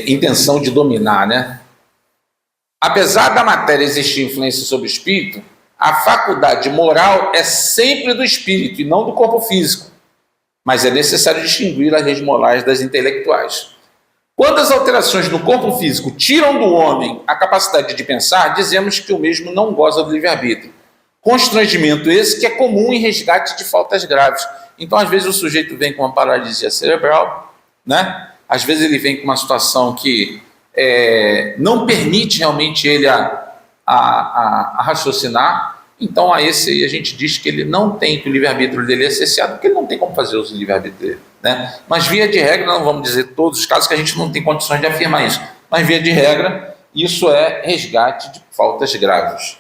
intenção de dominar, né? Apesar da matéria existir influência sobre o espírito, a faculdade moral é sempre do espírito e não do corpo físico, mas é necessário distinguir as leis morais das intelectuais. Quando as alterações no corpo físico tiram do homem a capacidade de pensar, dizemos que o mesmo não goza do livre-arbítrio. Constrangimento esse que é comum em resgate de faltas graves. Então, às vezes, o sujeito vem com uma paralisia cerebral, né? Às vezes ele vem com uma situação que não permite realmente ele a raciocinar. Então, a esse a gente diz que ele não tem, que o livre-arbítrio dele é cesseado, porque ele não tem como fazer uso do livre-arbítrio dele, né? Mas, via de regra, não vamos dizer todos os casos que a gente não tem condições de afirmar isso, mas, via de regra, isso é resgate de faltas graves.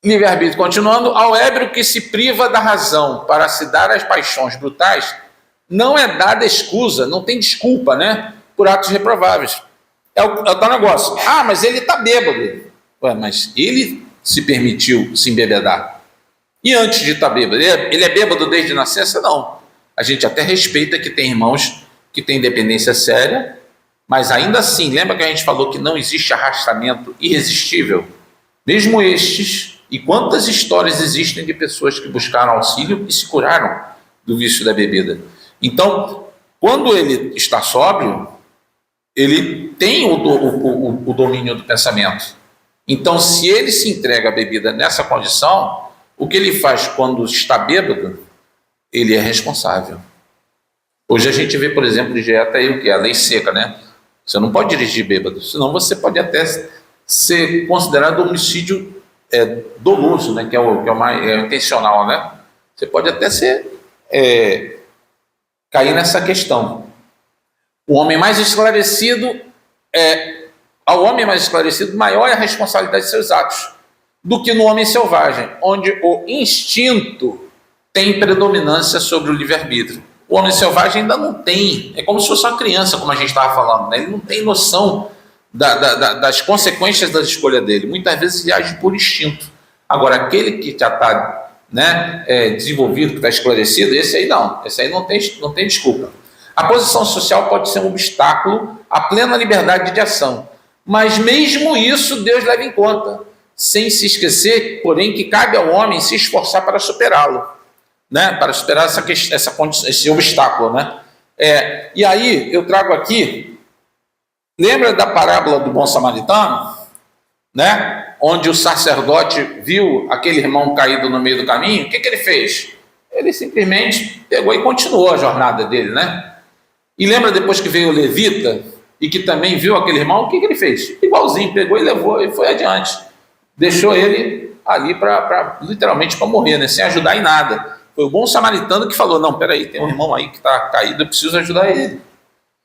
Livre-arbítrio, continuando: ao ébrio que se priva da razão para se dar às paixões brutais, não é dada escusa, não tem desculpa, né, por atos reprováveis. É o tal negócio: mas ele está bêbado. Mas ele se permitiu se embebedar. E antes de estar bêbado, ele é bêbado desde nascença? Não. A gente até respeita que tem irmãos que têm dependência séria, mas ainda assim, lembra que a gente falou que não existe arrastamento irresistível? Mesmo estes, e quantas histórias existem de pessoas que buscaram auxílio e se curaram do vício da bebida. Então, quando ele está sóbrio, ele tem o domínio do pensamento. Então, se ele se entrega à bebida nessa condição, o que ele faz quando está bêbado, ele é responsável. Hoje a gente vê, por exemplo, dieta aí o que? A lei seca, né? Você não pode dirigir bêbado, senão você pode até ser considerado homicídio doloso, né? Que é o mais intencional, né? Você pode até cair nessa questão. O homem mais esclarecido ao homem mais esclarecido, maior é a responsabilidade de seus atos do que no homem selvagem, onde o instinto tem predominância sobre o livre-arbítrio. O homem selvagem ainda não tem, é como se fosse uma criança, como a gente estava falando, né? Ele não tem noção das consequências da escolha dele. Muitas vezes ele age por instinto. Agora, aquele que já está desenvolvido, que está esclarecido, esse aí não tem desculpa. A posição social pode ser um obstáculo à plena liberdade de ação, mas mesmo isso Deus leva em conta, sem se esquecer, porém, que cabe ao homem se esforçar para superá-lo. né? Para superar esse obstáculo, né? E aí eu trago aqui, lembra da parábola do bom samaritano, né? Onde o sacerdote viu aquele irmão caído no meio do caminho? O que ele fez? Ele simplesmente pegou e continuou a jornada dele, né? E lembra depois que veio o levita e que também viu aquele irmão? O que ele fez? Igualzinho, pegou e levou e foi adiante. Deixou ele ali literalmente para morrer, né? Sem ajudar em nada. Foi o bom samaritano que falou, não, peraí, tem um irmão aí que está caído, eu preciso ajudar ele.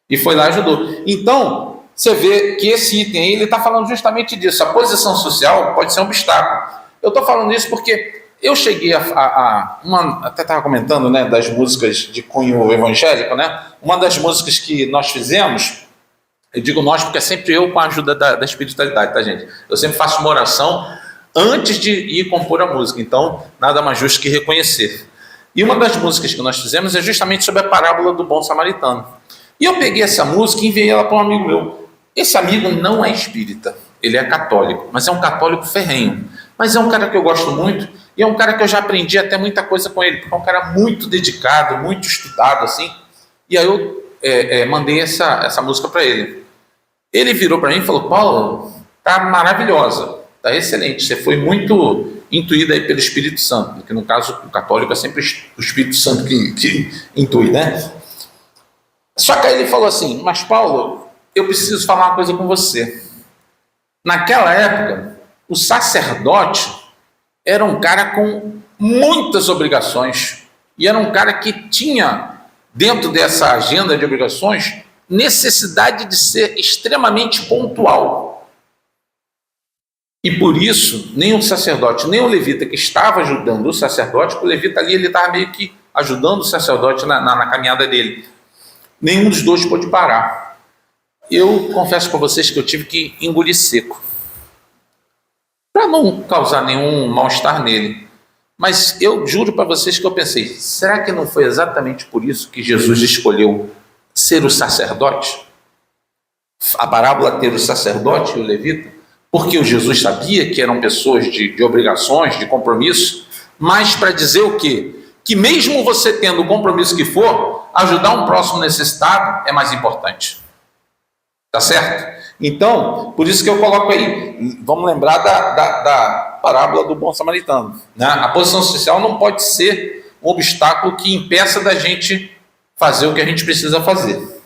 E foi lá e ajudou. Então, você vê que esse item aí, ele está falando justamente disso. A posição social pode ser um obstáculo. Eu estou falando isso porque eu cheguei até estava comentando, né, das músicas de cunho evangélico, né? Uma das músicas que nós fizemos, eu digo nós porque é sempre eu com a ajuda da espiritualidade, tá, gente? Eu sempre faço uma oração antes de ir compor a música, então nada mais justo que reconhecer. E uma das músicas que nós fizemos é justamente sobre a parábola do bom samaritano. E eu peguei essa música e enviei ela para um amigo meu. Esse amigo não é espírita, ele é católico, mas é um católico ferrenho. Mas é um cara que eu gosto muito e é um cara que eu já aprendi até muita coisa com ele, porque é um cara muito dedicado, muito estudado, assim. E aí eu mandei essa música para ele. Ele virou para mim e falou, Paulo, tá maravilhosa, tá excelente, você foi muito intuída aí pelo Espírito Santo, porque no caso o católico é sempre o Espírito Santo que intui, né? Só que aí ele falou assim, mas Paulo, eu preciso falar uma coisa com você. Naquela época, o sacerdote era um cara com muitas obrigações e era um cara que tinha, dentro dessa agenda de obrigações, necessidade de ser extremamente pontual. E por isso, nem o sacerdote, nem o levita que estava ajudando o sacerdote, o levita ali, ele estava meio que ajudando o sacerdote na caminhada dele. Nenhum dos dois pôde parar. Eu confesso para vocês que eu tive que engolir seco, para não causar nenhum mal-estar nele. Mas eu juro para vocês que eu pensei, será que não foi exatamente por isso que Jesus escolheu ser o sacerdote? A parábola ter o sacerdote e o levita? Porque o Jesus sabia que eram pessoas de obrigações, de compromisso, mas para dizer o quê? Que mesmo você tendo o compromisso que for, ajudar um próximo necessitado é mais importante. Tá certo? Então, por isso que eu coloco aí, vamos lembrar da parábola do bom samaritano, né? A posição social não pode ser um obstáculo que impeça da gente fazer o que a gente precisa fazer.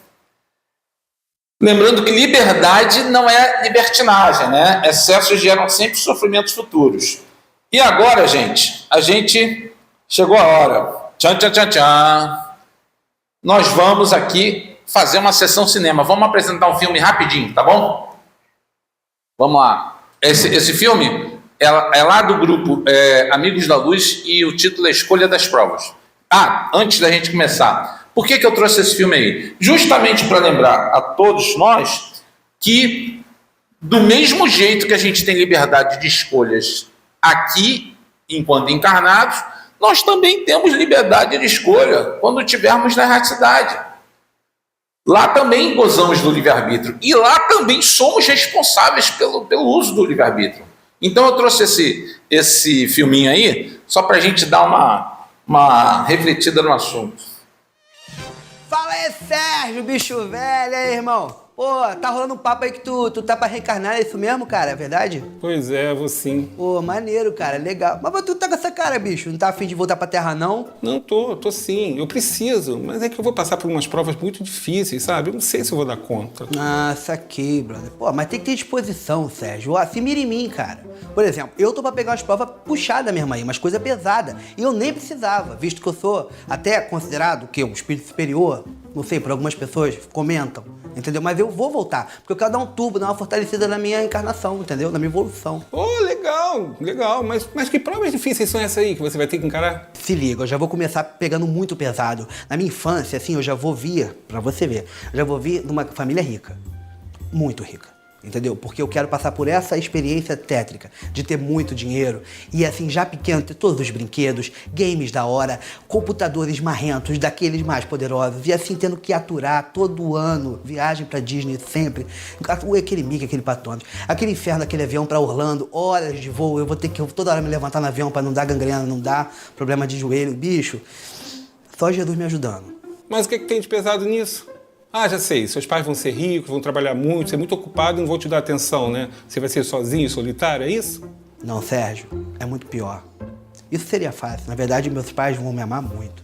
Lembrando que liberdade não é libertinagem, né? Excessos geram sempre sofrimentos futuros. E agora, gente, a gente chegou a hora. Tchan, tchan, tchan, tchan. Nós vamos aqui fazer uma sessão cinema. Vamos apresentar um filme rapidinho, tá bom? Vamos lá. Esse filme é lá do grupo Amigos da Luz e o título é Escolha das Provas. Antes da gente começar, por que eu trouxe esse filme aí? Justamente para lembrar a todos nós que, do mesmo jeito que a gente tem liberdade de escolhas aqui, enquanto encarnados, nós também temos liberdade de escolha quando estivermos na erraticidade. Lá também gozamos do livre-arbítrio. E lá também somos responsáveis pelo uso do livre-arbítrio. Então eu trouxe esse filminho aí só para a gente dar uma refletida no assunto. Fala aí, Sérgio, bicho velho, aí, irmão. Pô, tá rolando um papo aí que tu tá pra reencarnar, é isso mesmo, cara? É verdade? Pois é, vou sim. Pô, maneiro, cara, legal. Mas tu tá com essa cara, bicho? Não tá afim de voltar pra Terra, não? Não tô sim. Eu preciso, mas é que eu vou passar por umas provas muito difíceis, sabe? Eu não sei se eu vou dar conta. Saquei, brother. Pô, mas tem que ter disposição, Sérgio. Se mira em mim, cara. Por exemplo, eu tô pra pegar umas provas puxadas mesmo aí, umas coisas pesadas. E eu nem precisava, visto que eu sou até considerado, um espírito superior. Não sei, por algumas pessoas comentam, entendeu? Mas eu vou voltar, porque eu quero dar um turbo, dar uma fortalecida na minha encarnação, entendeu? Na minha evolução. Legal. Mas que provas difíceis são essas aí que você vai ter que encarar? Se liga, eu já vou começar pegando muito pesado. Na minha infância, assim, eu já vou vir, pra você ver, eu já vou vir de uma família rica. Muito rica. Entendeu? Porque eu quero passar por essa experiência tétrica de ter muito dinheiro e assim, já pequeno, ter todos os brinquedos, games da hora, computadores marrentos, daqueles mais poderosos e assim, tendo que aturar todo ano, viagem pra Disney sempre, aquele Mickey, aquele Patônio, aquele inferno, aquele avião pra Orlando, horas de voo, eu vou ter que toda hora me levantar no avião pra não dar gangrena, não dar problema de joelho, bicho, só Jesus me ajudando. Mas o que tem de pesado nisso? Ah, já sei, seus pais vão ser ricos, vão trabalhar muito, ser muito ocupado e não vão te dar atenção, né? Você vai ser sozinho, solitário, é isso? Não, Sérgio, é muito pior. Isso seria fácil. Na verdade, meus pais vão me amar muito.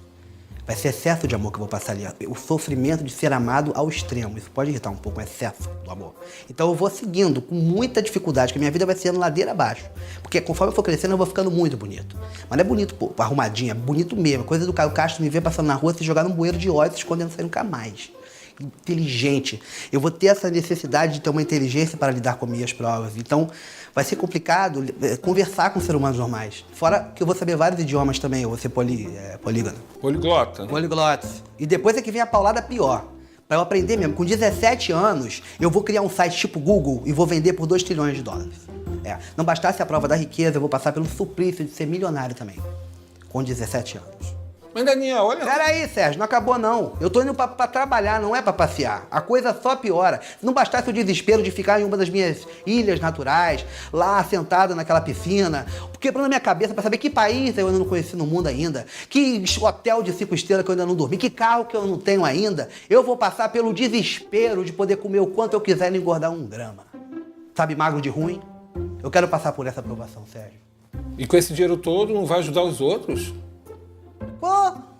Vai ser excesso de amor que eu vou passar ali. O sofrimento de ser amado ao extremo. Isso pode irritar um pouco, o excesso do amor. Então eu vou seguindo com muita dificuldade, que minha vida vai sendo ladeira abaixo. Porque conforme eu for crescendo, eu vou ficando muito bonito. Mas não é bonito, pô, arrumadinho, é bonito mesmo. Coisa do Caio Castro me ver passando na rua, se jogar num bueiro de óleo, se escondendo, sair nunca mais. Inteligente. Eu vou ter essa necessidade de ter uma inteligência para lidar com minhas provas. Então, vai ser complicado conversar com seres humanos normais. Fora que eu vou saber vários idiomas também, eu vou ser polígono. Poliglota. Poliglote. E depois é que vem a paulada pior. Para eu aprender mesmo, com 17 anos, eu vou criar um site tipo Google e vou vender por 2 trilhões de dólares. Não bastasse a prova da riqueza, eu vou passar pelo suplício de ser milionário também. Com 17 anos. Mas, Daniel, olha... Peraí, Sérgio, não acabou não. Eu tô indo pra trabalhar, não é pra passear. A coisa só piora. Se não bastasse o desespero de ficar em uma das minhas ilhas naturais, lá sentado naquela piscina, quebrando a minha cabeça pra saber que país eu ainda não conheci no mundo ainda, que hotel de 5 estrelas que eu ainda não dormi, que carro que eu não tenho ainda, eu vou passar pelo desespero de poder comer o quanto eu quiser e não engordar 1 grama. Sabe, magro de ruim? Eu quero passar por essa aprovação, Sérgio. E com esse dinheiro todo, não vai ajudar os outros? Pô,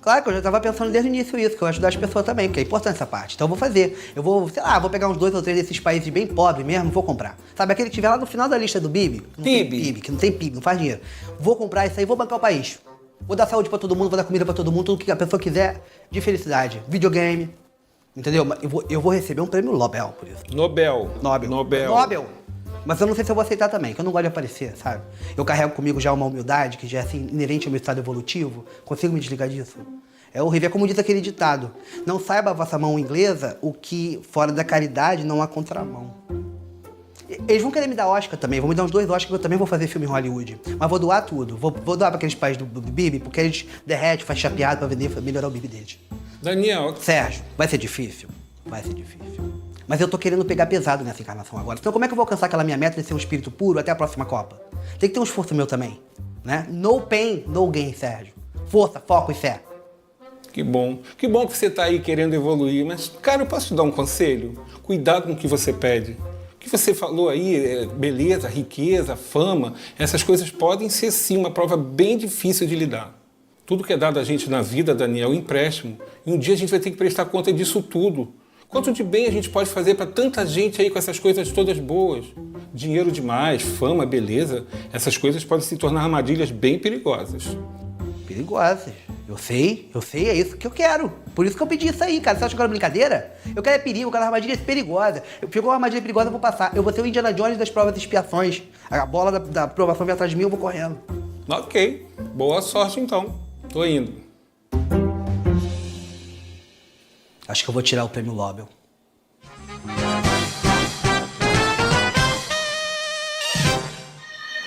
claro que eu já tava pensando desde o início isso, que eu vou ajudar as pessoas também, porque é importante essa parte. Então eu vou fazer. Eu vou, sei lá, vou pegar uns 2 ou 3 desses países bem pobres mesmo, vou comprar. Sabe, aquele que tiver lá no final da lista do PIB? Que não tem PIB, não faz dinheiro. Vou comprar isso aí, vou bancar o país. Vou dar saúde pra todo mundo, vou dar comida pra todo mundo, tudo que a pessoa quiser de felicidade. Videogame, entendeu? Eu vou receber um prêmio Nobel por isso. Nobel. Mas eu não sei se eu vou aceitar também, que eu não gosto de aparecer, sabe? Eu carrego comigo já uma humildade, que já é assim, inerente ao meu estado evolutivo. Consigo me desligar disso? É horrível. É como diz aquele ditado: não saiba a vossa mão inglesa o que fora da caridade não há contramão. Eles vão querer me dar Oscar também, vão me dar uns 2 Oscars, que eu também vou fazer filme em Hollywood. Mas vou doar tudo. Vou doar pra aqueles países do Bibi, porque eles derretem, faz chapeado pra vender, melhorar o Bibi deles. Daniel... Sérgio, vai ser difícil? Vai ser difícil. Mas eu tô querendo pegar pesado nessa encarnação agora. Então como é que eu vou alcançar aquela minha meta de ser um espírito puro até a próxima Copa? Tem que ter um esforço meu também, né? No pain, no gain, Sérgio. Força, foco e fé. Que bom. Que bom que você tá aí querendo evoluir. Mas, cara, eu posso te dar um conselho? Cuidado com o que você pede. O que você falou aí, beleza, riqueza, fama, essas coisas podem ser, sim, uma prova bem difícil de lidar. Tudo que é dado a gente na vida, Daniel, é um empréstimo. E um dia a gente vai ter que prestar conta disso tudo. Quanto de bem a gente pode fazer para tanta gente aí com essas coisas todas boas? Dinheiro demais, fama, beleza, essas coisas podem se tornar armadilhas bem perigosas. Perigosas. Eu sei, é isso que eu quero. Por isso que eu pedi isso aí, cara. Você acha que era brincadeira? Eu quero é perigo, eu quero armadilha perigosa. Pegou uma armadilha perigosa, eu vou passar. Eu vou ser o Indiana Jones das provas de expiações. A bola da aprovação vem atrás de mim, eu vou correndo. Ok, boa sorte então. Tô indo. Acho que eu vou tirar o prêmio Nobel.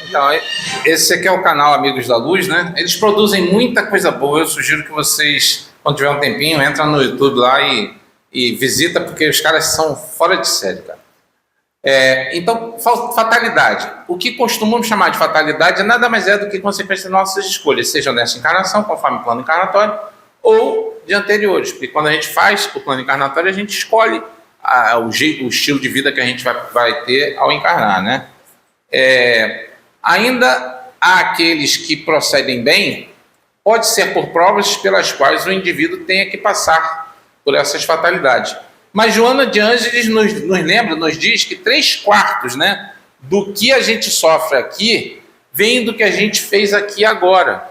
Então, esse aqui é o canal Amigos da Luz, né? Eles produzem muita coisa boa. Eu sugiro que vocês, quando tiver um tempinho, entra no YouTube lá e visita, porque os caras são fora de série, cara. Então, fatalidade. O que costumamos chamar de fatalidade nada mais é do que consequência de nossas escolhas, sejam nessa encarnação, conforme o plano encarnatório, ou de anteriores, porque quando a gente faz o plano encarnatório, a gente escolhe o estilo de vida que a gente vai ter ao encarnar, né? Ainda há aqueles que procedem bem, pode ser por provas pelas quais o indivíduo tenha que passar por essas fatalidades. Mas Joana de Ângeles nos lembra, nos diz que 3/4, né, do que a gente sofre aqui vem do que a gente fez aqui agora.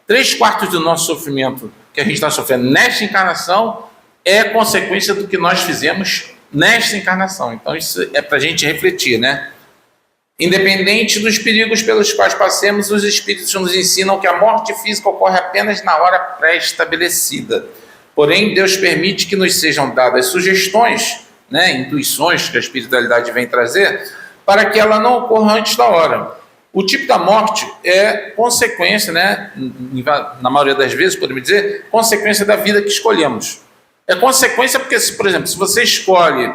3/4 do nosso sofrimento que a gente está sofrendo nesta encarnação é consequência do que nós fizemos nesta encarnação. Então isso é para a gente refletir, né? Independente dos perigos pelos quais passemos, os espíritos nos ensinam que a morte física ocorre apenas na hora pré-estabelecida. Porém, Deus permite que nos sejam dadas sugestões né, intuições que a espiritualidade vem trazer, para que ela não ocorra antes da hora. O tipo da morte é consequência, né, na maioria das vezes, podemos dizer, consequência da vida que escolhemos. É consequência porque, por exemplo, se você escolhe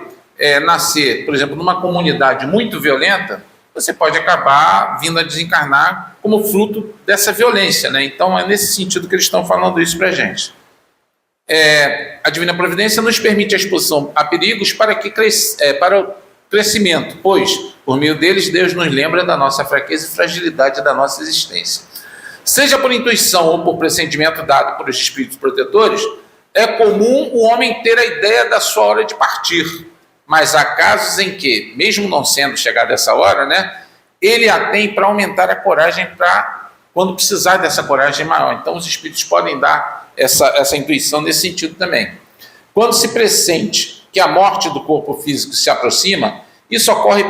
nascer, por exemplo, numa comunidade muito violenta, você pode acabar vindo a desencarnar como fruto dessa violência, né? Então é nesse sentido que eles estão falando isso para a gente. A Divina Providência nos permite a exposição a perigos para o crescimento, pois, por meio deles, Deus nos lembra da nossa fraqueza e fragilidade da nossa existência. Seja por intuição ou por pressentimento dado por os espíritos protetores, é comum o homem ter a ideia da sua hora de partir, mas há casos em que, mesmo não sendo chegada essa hora, né, ele a tem para aumentar a coragem para quando precisar dessa coragem maior. Então os espíritos podem dar essa intuição nesse sentido também. Quando se pressente que a morte do corpo físico se aproxima, isso ocorre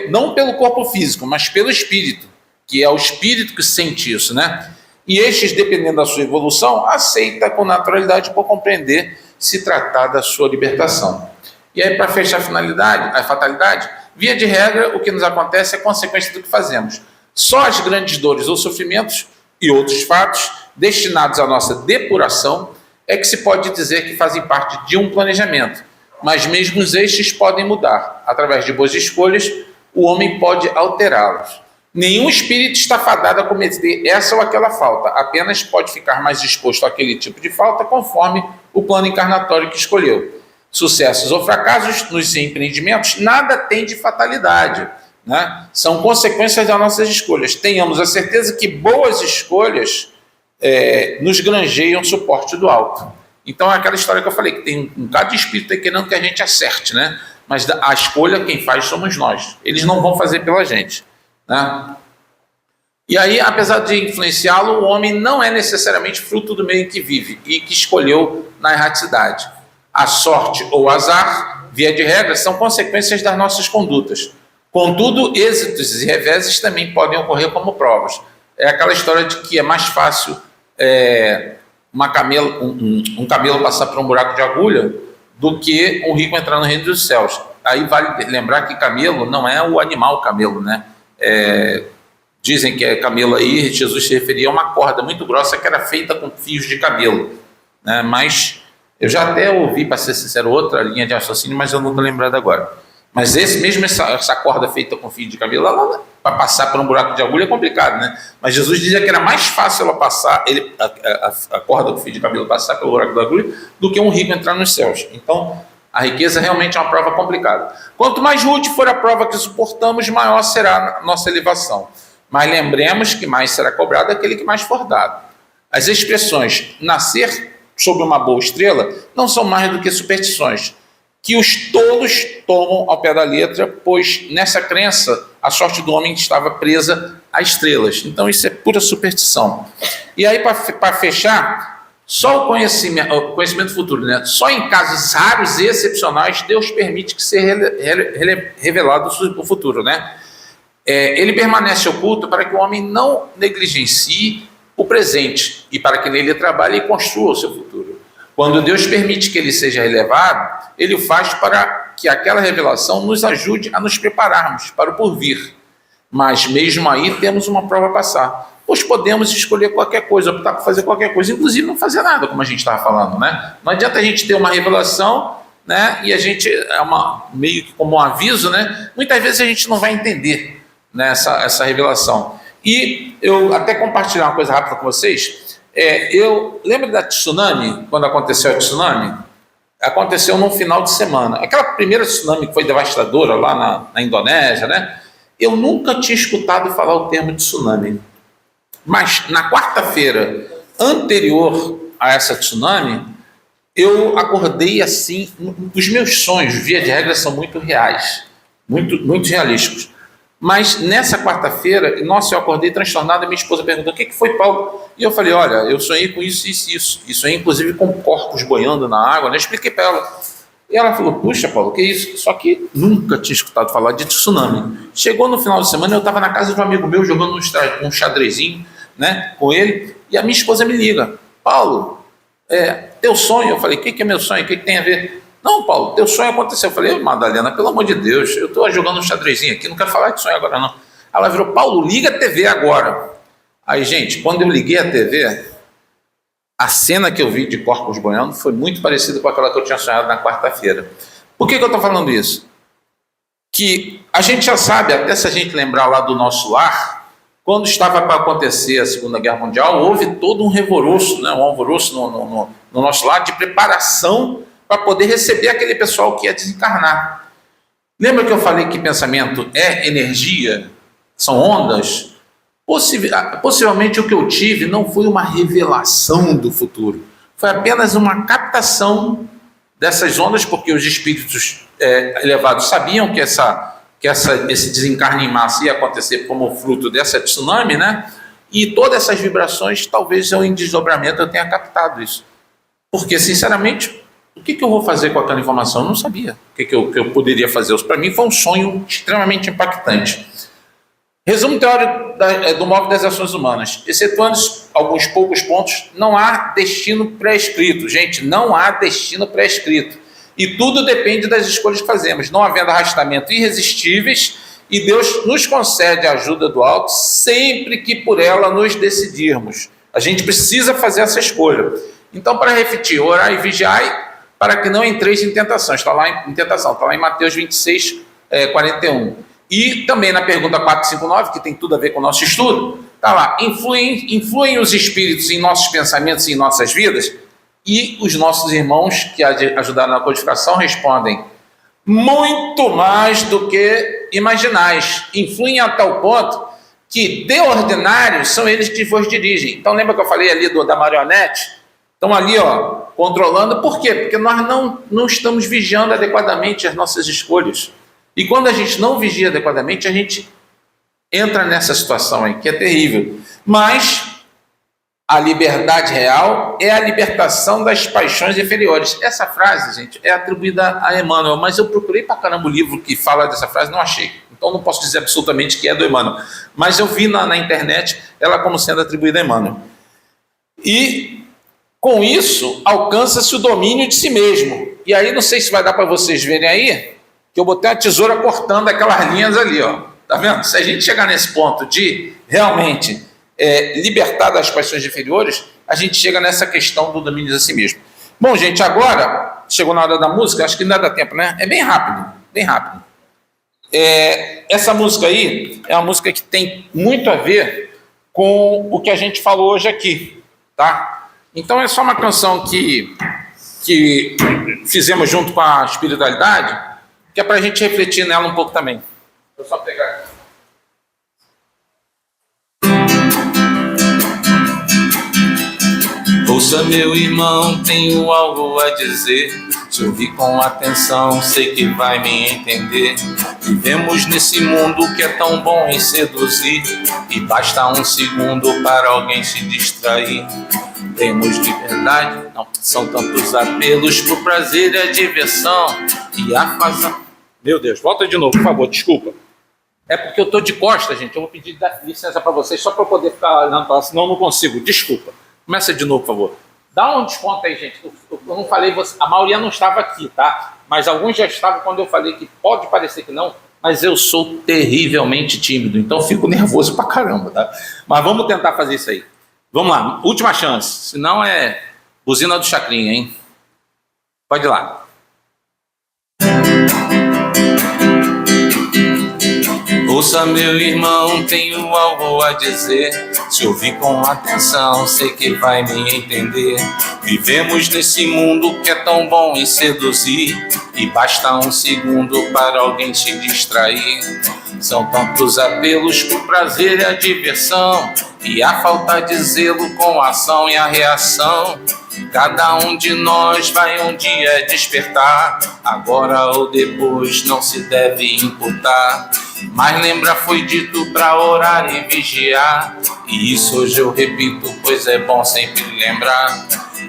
não pelo corpo físico, mas pelo espírito, que é o espírito que sente isso, né? E estes, dependendo da sua evolução, aceita com naturalidade por compreender se tratar da sua libertação. E aí, para fechar a fatalidade, via de regra, o que nos acontece é consequência do que fazemos. Só as grandes dores ou sofrimentos e outros fatos destinados à nossa depuração é que se pode dizer que fazem parte de um planejamento, mas mesmo estes podem mudar. Através de boas escolhas, o homem pode alterá-los. Nenhum espírito está fadado a cometer essa ou aquela falta, apenas pode ficar mais exposto àquele tipo de falta conforme o plano encarnatório que escolheu. Sucessos ou fracassos nos empreendimentos nada tem de fatalidade, né? São consequências das nossas escolhas. Tenhamos a certeza que boas escolhas nos granjeiam suporte do alto. Então é aquela história que eu falei, que tem um bocado de espírito aí querendo que a gente acerte, né? Mas a escolha quem faz somos nós. Eles não vão fazer pela gente, né? E aí, apesar de influenciá-lo, o homem não é necessariamente fruto do meio em que vive e que escolheu na erraticidade. A sorte ou azar, via de regra, são consequências das nossas condutas. Contudo, êxitos e reveses também podem ocorrer como provas. É aquela história de que é mais fácil um camelo passar por um buraco de agulha do que um rico entrar no reino dos céus. Aí vale lembrar que camelo não é o animal camelo, né? Dizem que camelo aí, Jesus se referia a uma corda muito grossa que era feita com fios de cabelo, né? Mas eu já até ouvi, para ser sincero, outra linha de raciocínio, mas eu não estou lembrado agora. Mas essa corda feita com fio de cabelo, para passar por um buraco de agulha é complicado, né? Mas Jesus dizia que era mais fácil ela passar, a corda com fio de cabelo passar pelo buraco da agulha, do que um rico entrar nos céus. Então, a riqueza realmente é uma prova complicada. Quanto mais rude for a prova que suportamos, maior será a nossa elevação. Mas lembremos que mais será cobrado aquele que mais for dado. As expressões nascer sob uma boa estrela não são mais do que superstições, que os tolos tomam ao pé da letra, pois nessa crença a sorte do homem estava presa a estrelas. Então isso é pura superstição. E aí, para fechar, só o conhecimento futuro, né? Só em casos raros e excepcionais Deus permite que seja revelado o futuro, né? Ele permanece oculto para que o homem não negligencie o presente e para que nele trabalhe e construa o seu futuro. Quando Deus permite que ele seja revelado, ele o faz para que aquela revelação nos ajude a nos prepararmos para o porvir. Mas mesmo aí temos uma prova a passar, pois podemos escolher qualquer coisa, optar por fazer qualquer coisa, inclusive não fazer nada, como a gente estava falando, né? Não adianta a gente ter uma revelação, né? E a gente meio que como um aviso, né? Muitas vezes a gente não vai entender, né, essa revelação. E eu até compartilhar uma coisa rápida com vocês. Eu lembro da tsunami, quando aconteceu a tsunami, aconteceu num final de semana. Aquela primeira tsunami que foi devastadora lá na Indonésia, né? Eu nunca tinha escutado falar o termo tsunami. Mas na quarta-feira anterior a essa tsunami, eu acordei assim, os meus sonhos, via de regra, são muito reais, muito realísticos. Mas nessa quarta-feira, nossa, eu acordei transtornado e minha esposa perguntou: o que foi, Paulo? E eu falei: olha, eu sonhei com isso, isso, isso. E sonhei inclusive com corpos boiando na água, né? Eu expliquei para ela. E ela falou: puxa, Paulo, que isso? Só que nunca tinha escutado falar de tsunami. Chegou no final de semana, eu estava na casa de um amigo meu, jogando um xadrezinho, né, com ele, e a minha esposa me liga: Paulo, teu sonho? Eu falei: o que é meu sonho? O que tem a ver? Não, Paulo, teu sonho aconteceu. Eu falei, Madalena, pelo amor de Deus, eu estou jogando um xadrezinho aqui, não quero falar de sonho agora não. Ela virou, Paulo, liga a TV agora. Aí, gente, quando eu liguei a TV, a cena que eu vi de corpos boiando foi muito parecida com aquela que eu tinha sonhado na quarta-feira. Por que eu estou falando isso? Que a gente já sabe, até se a gente lembrar lá do nosso lar, quando estava para acontecer a Segunda Guerra Mundial, houve todo um alvoroço, né, um alvoroço no nosso lar de preparação para poder receber aquele pessoal que ia desencarnar. Lembra que eu falei que pensamento é energia? São ondas? Possivelmente o que eu tive não foi uma revelação do futuro, foi apenas uma captação dessas ondas, porque os espíritos elevados sabiam que esse desencarne em massa ia acontecer como fruto dessa tsunami, né? E todas essas vibrações, talvez eu em desdobramento eu tenha captado isso. Porque, sinceramente, o que eu vou fazer com aquela informação? Eu não sabia o que eu poderia fazer. Para mim foi um sonho extremamente impactante. Resumo teórico do móvel das ações humanas. Excetuando alguns poucos pontos, não há destino pré-escrito. Gente, não há destino pré-escrito. E tudo depende das escolhas que fazemos. Não havendo arrastamentos irresistíveis, e Deus nos concede a ajuda do alto sempre que por ela nos decidirmos. A gente precisa fazer essa escolha. Então, para repetir, orai e vigiai para que não entreis em tentação. Está lá em Mateus 26, 41. E também na pergunta 459, que tem tudo a ver com o nosso estudo, está lá, influem os espíritos em nossos pensamentos e em nossas vidas? E os nossos irmãos que ajudaram na codificação respondem, muito mais do que imaginais. Influem a tal ponto que, de ordinário, são eles que vos dirigem. Então lembra que eu falei ali da marionete? Estão ali, controlando. Por quê? Porque nós não estamos vigiando adequadamente as nossas escolhas. E quando a gente não vigia adequadamente, a gente entra nessa situação aí, que é terrível. Mas a liberdade real é a libertação das paixões inferiores. Essa frase, gente, é atribuída a Emmanuel, mas eu procurei pra caramba o livro que fala dessa frase, não achei. Então não posso dizer absolutamente que é do Emmanuel. Mas eu vi na internet ela como sendo atribuída a Emmanuel. E com isso, alcança-se o domínio de si mesmo. E aí, não sei se vai dar para vocês verem aí, que eu botei a tesoura cortando aquelas linhas ali, tá vendo? Se a gente chegar nesse ponto de realmente libertar das paixões inferiores, a gente chega nessa questão do domínio de si mesmo. Bom, gente, agora chegou na hora da música, acho que ainda dá tempo, né? É bem rápido, bem rápido. Essa música aí é uma música que tem muito a ver com o que a gente falou hoje aqui, tá? Então é só uma canção que fizemos junto com a espiritualidade, que é para a gente refletir nela um pouco também. Deixa eu só pegar aqui. Ouça, meu irmão, tenho algo a dizer. Se ouvir com atenção, sei que vai me entender. Vivemos nesse mundo que é tão bom em seduzir, e basta um segundo para alguém se distrair. Temos liberdade, não são tantos apelos pro prazer e a diversão e a fazão. Meu Deus, volta de novo, por favor, desculpa. É porque eu estou de costas, gente. Eu vou pedir licença para vocês só para eu poder ficar olhando para lá, senão eu não consigo. Desculpa. Começa de novo, por favor. Dá um desconto aí, gente. Eu não falei, a maioria não estava aqui, tá? Mas alguns já estavam quando eu falei que pode parecer que não, mas eu sou terrivelmente tímido, então fico nervoso pra caramba, tá? Mas vamos tentar fazer isso aí. Vamos lá, última chance. Senão é buzina do Chacrinha, hein? Pode ir lá. Ouça, meu irmão, tenho algo a dizer. Se ouvir com atenção, sei que vai me entender. Vivemos nesse mundo que é tão bom em seduzir, e basta um segundo para alguém se distrair. São tantos apelos pro prazer e a diversão, e a falta de zelo com a ação e a reação. Cada um de nós vai um dia despertar, agora ou depois não se deve imputar. Mas lembra, foi dito pra orar e vigiar, e isso hoje eu repito, pois é bom sempre lembrar.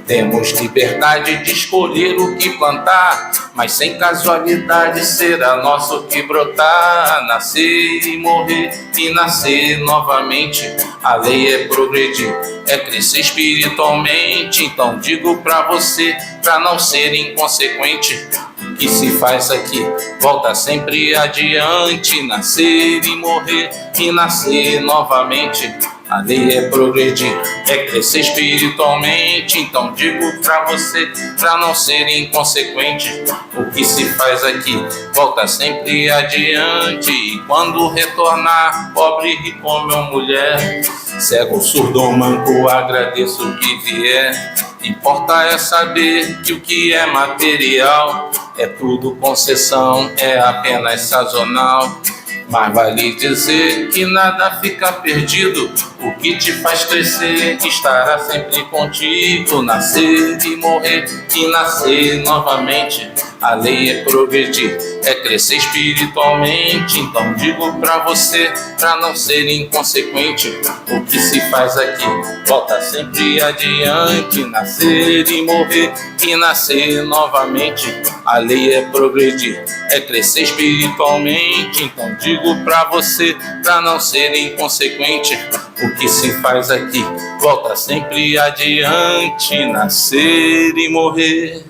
Temos liberdade de escolher o que plantar, mas sem casualidade será nosso que brotar. Nascer e morrer e nascer novamente, a lei é progredir, é crescer espiritualmente. Então digo pra você, pra não ser inconsequente, o que se faz aqui volta sempre adiante. Nascer e morrer e nascer novamente, a lei é progredir, é crescer espiritualmente. Então digo pra você, pra não ser inconsequente, o que se faz aqui volta sempre adiante. E quando retornar, pobre, rico, homem ou mulher, cego, surdo ou manco, agradeço o que vier. Importa é saber que o que é material é tudo concessão, é apenas sazonal. Mas vale dizer que nada fica perdido, o que te faz crescer estará sempre contigo. Nascer e morrer e nascer novamente, a lei é progredir, é crescer espiritualmente. Então digo pra você, pra não ser inconsequente, o que se faz aqui volta sempre adiante. Nascer e morrer e nascer novamente, a lei é progredir, é crescer espiritualmente. Então digo pra você, pra não ser inconsequente, o que se faz aqui volta sempre adiante. Nascer e morrer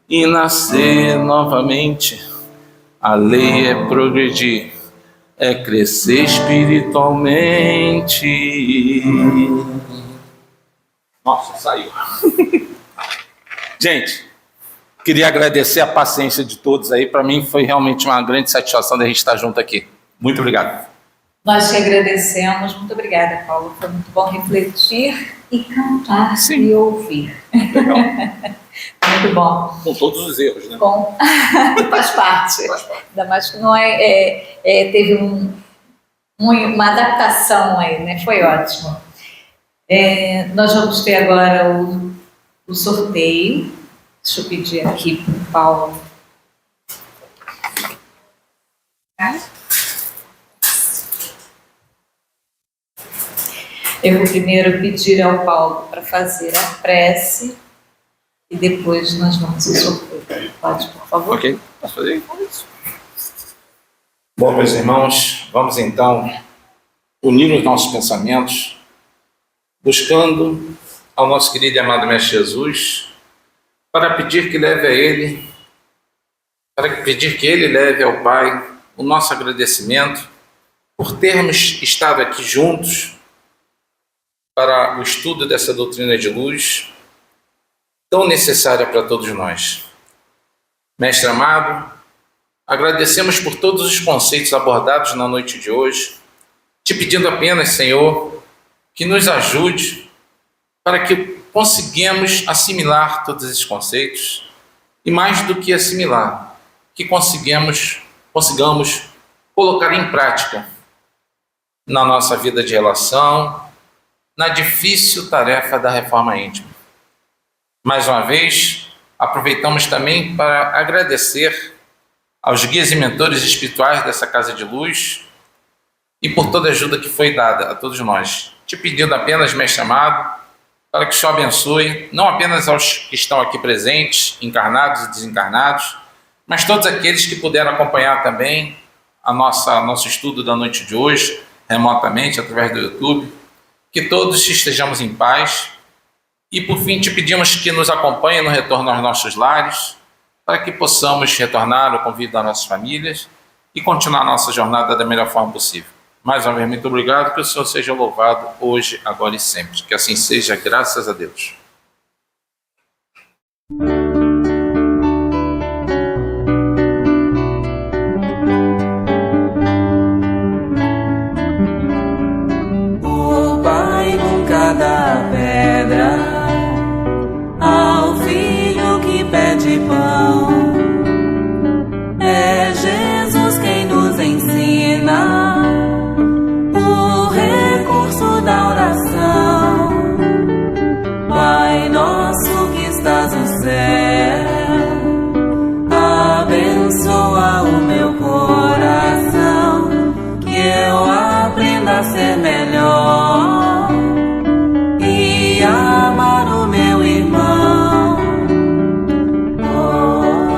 e nascer novamente, a lei é progredir, é crescer espiritualmente. Nossa, saiu. Gente, queria agradecer a paciência de todos aí. Para mim foi realmente uma grande satisfação da gente estar junto aqui. Muito obrigado. Nós te agradecemos. Muito obrigada, Paulo. Foi muito bom refletir e cantar. Sim. E ouvir. Legal. Muito bom. Com todos os erros, né? Bom, faz parte. Faz parte. Ainda mais que não teve uma adaptação aí, né? Foi ótimo. Nós vamos ter agora o sorteio. Deixa eu pedir aqui para o Paulo. Eu vou primeiro pedir ao Paulo para fazer a prece e depois nós vamos ao sorteio. Pode, por favor? Ok, posso fazer isso? Bom, meus irmãos, vamos então unir os nossos pensamentos, buscando ao nosso querido e amado Mestre Jesus, para pedir que leve a Ele, para pedir que Ele leve ao Pai o nosso agradecimento por termos estado aqui juntos para o estudo dessa doutrina de luz, tão necessária para todos nós. Mestre amado, agradecemos por todos os conceitos abordados na noite de hoje, te pedindo apenas, Senhor, que nos ajude para que conseguimos assimilar todos esses conceitos e, mais do que assimilar, que consigamos colocar em prática na nossa vida de relação, na difícil tarefa da reforma íntima. Mais uma vez, aproveitamos também para agradecer aos guias e mentores espirituais dessa Casa de Luz e por toda a ajuda que foi dada a todos nós. Te pedindo apenas, Mestre amado, para que o Senhor abençoe, não apenas aos que estão aqui presentes, encarnados e desencarnados, mas todos aqueles que puderam acompanhar também nosso estudo da noite de hoje, remotamente, através do YouTube. Que todos estejamos em paz. E, por fim, te pedimos que nos acompanhe no retorno aos nossos lares, para que possamos retornar ao convívio das nossas famílias e continuar a nossa jornada da melhor forma possível. Mais uma vez, muito obrigado, que o Senhor seja louvado hoje, agora e sempre. Que assim seja, graças a Deus. O Pai nunca dá pedra ao filho que pede pão. É Jesus quem nos ensina o recurso da oração. Pai nosso que estás no céu, abençoa o meu coração, que eu aprenda a ser melhor e amar o meu irmão. Oh.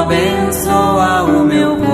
abençoa o meu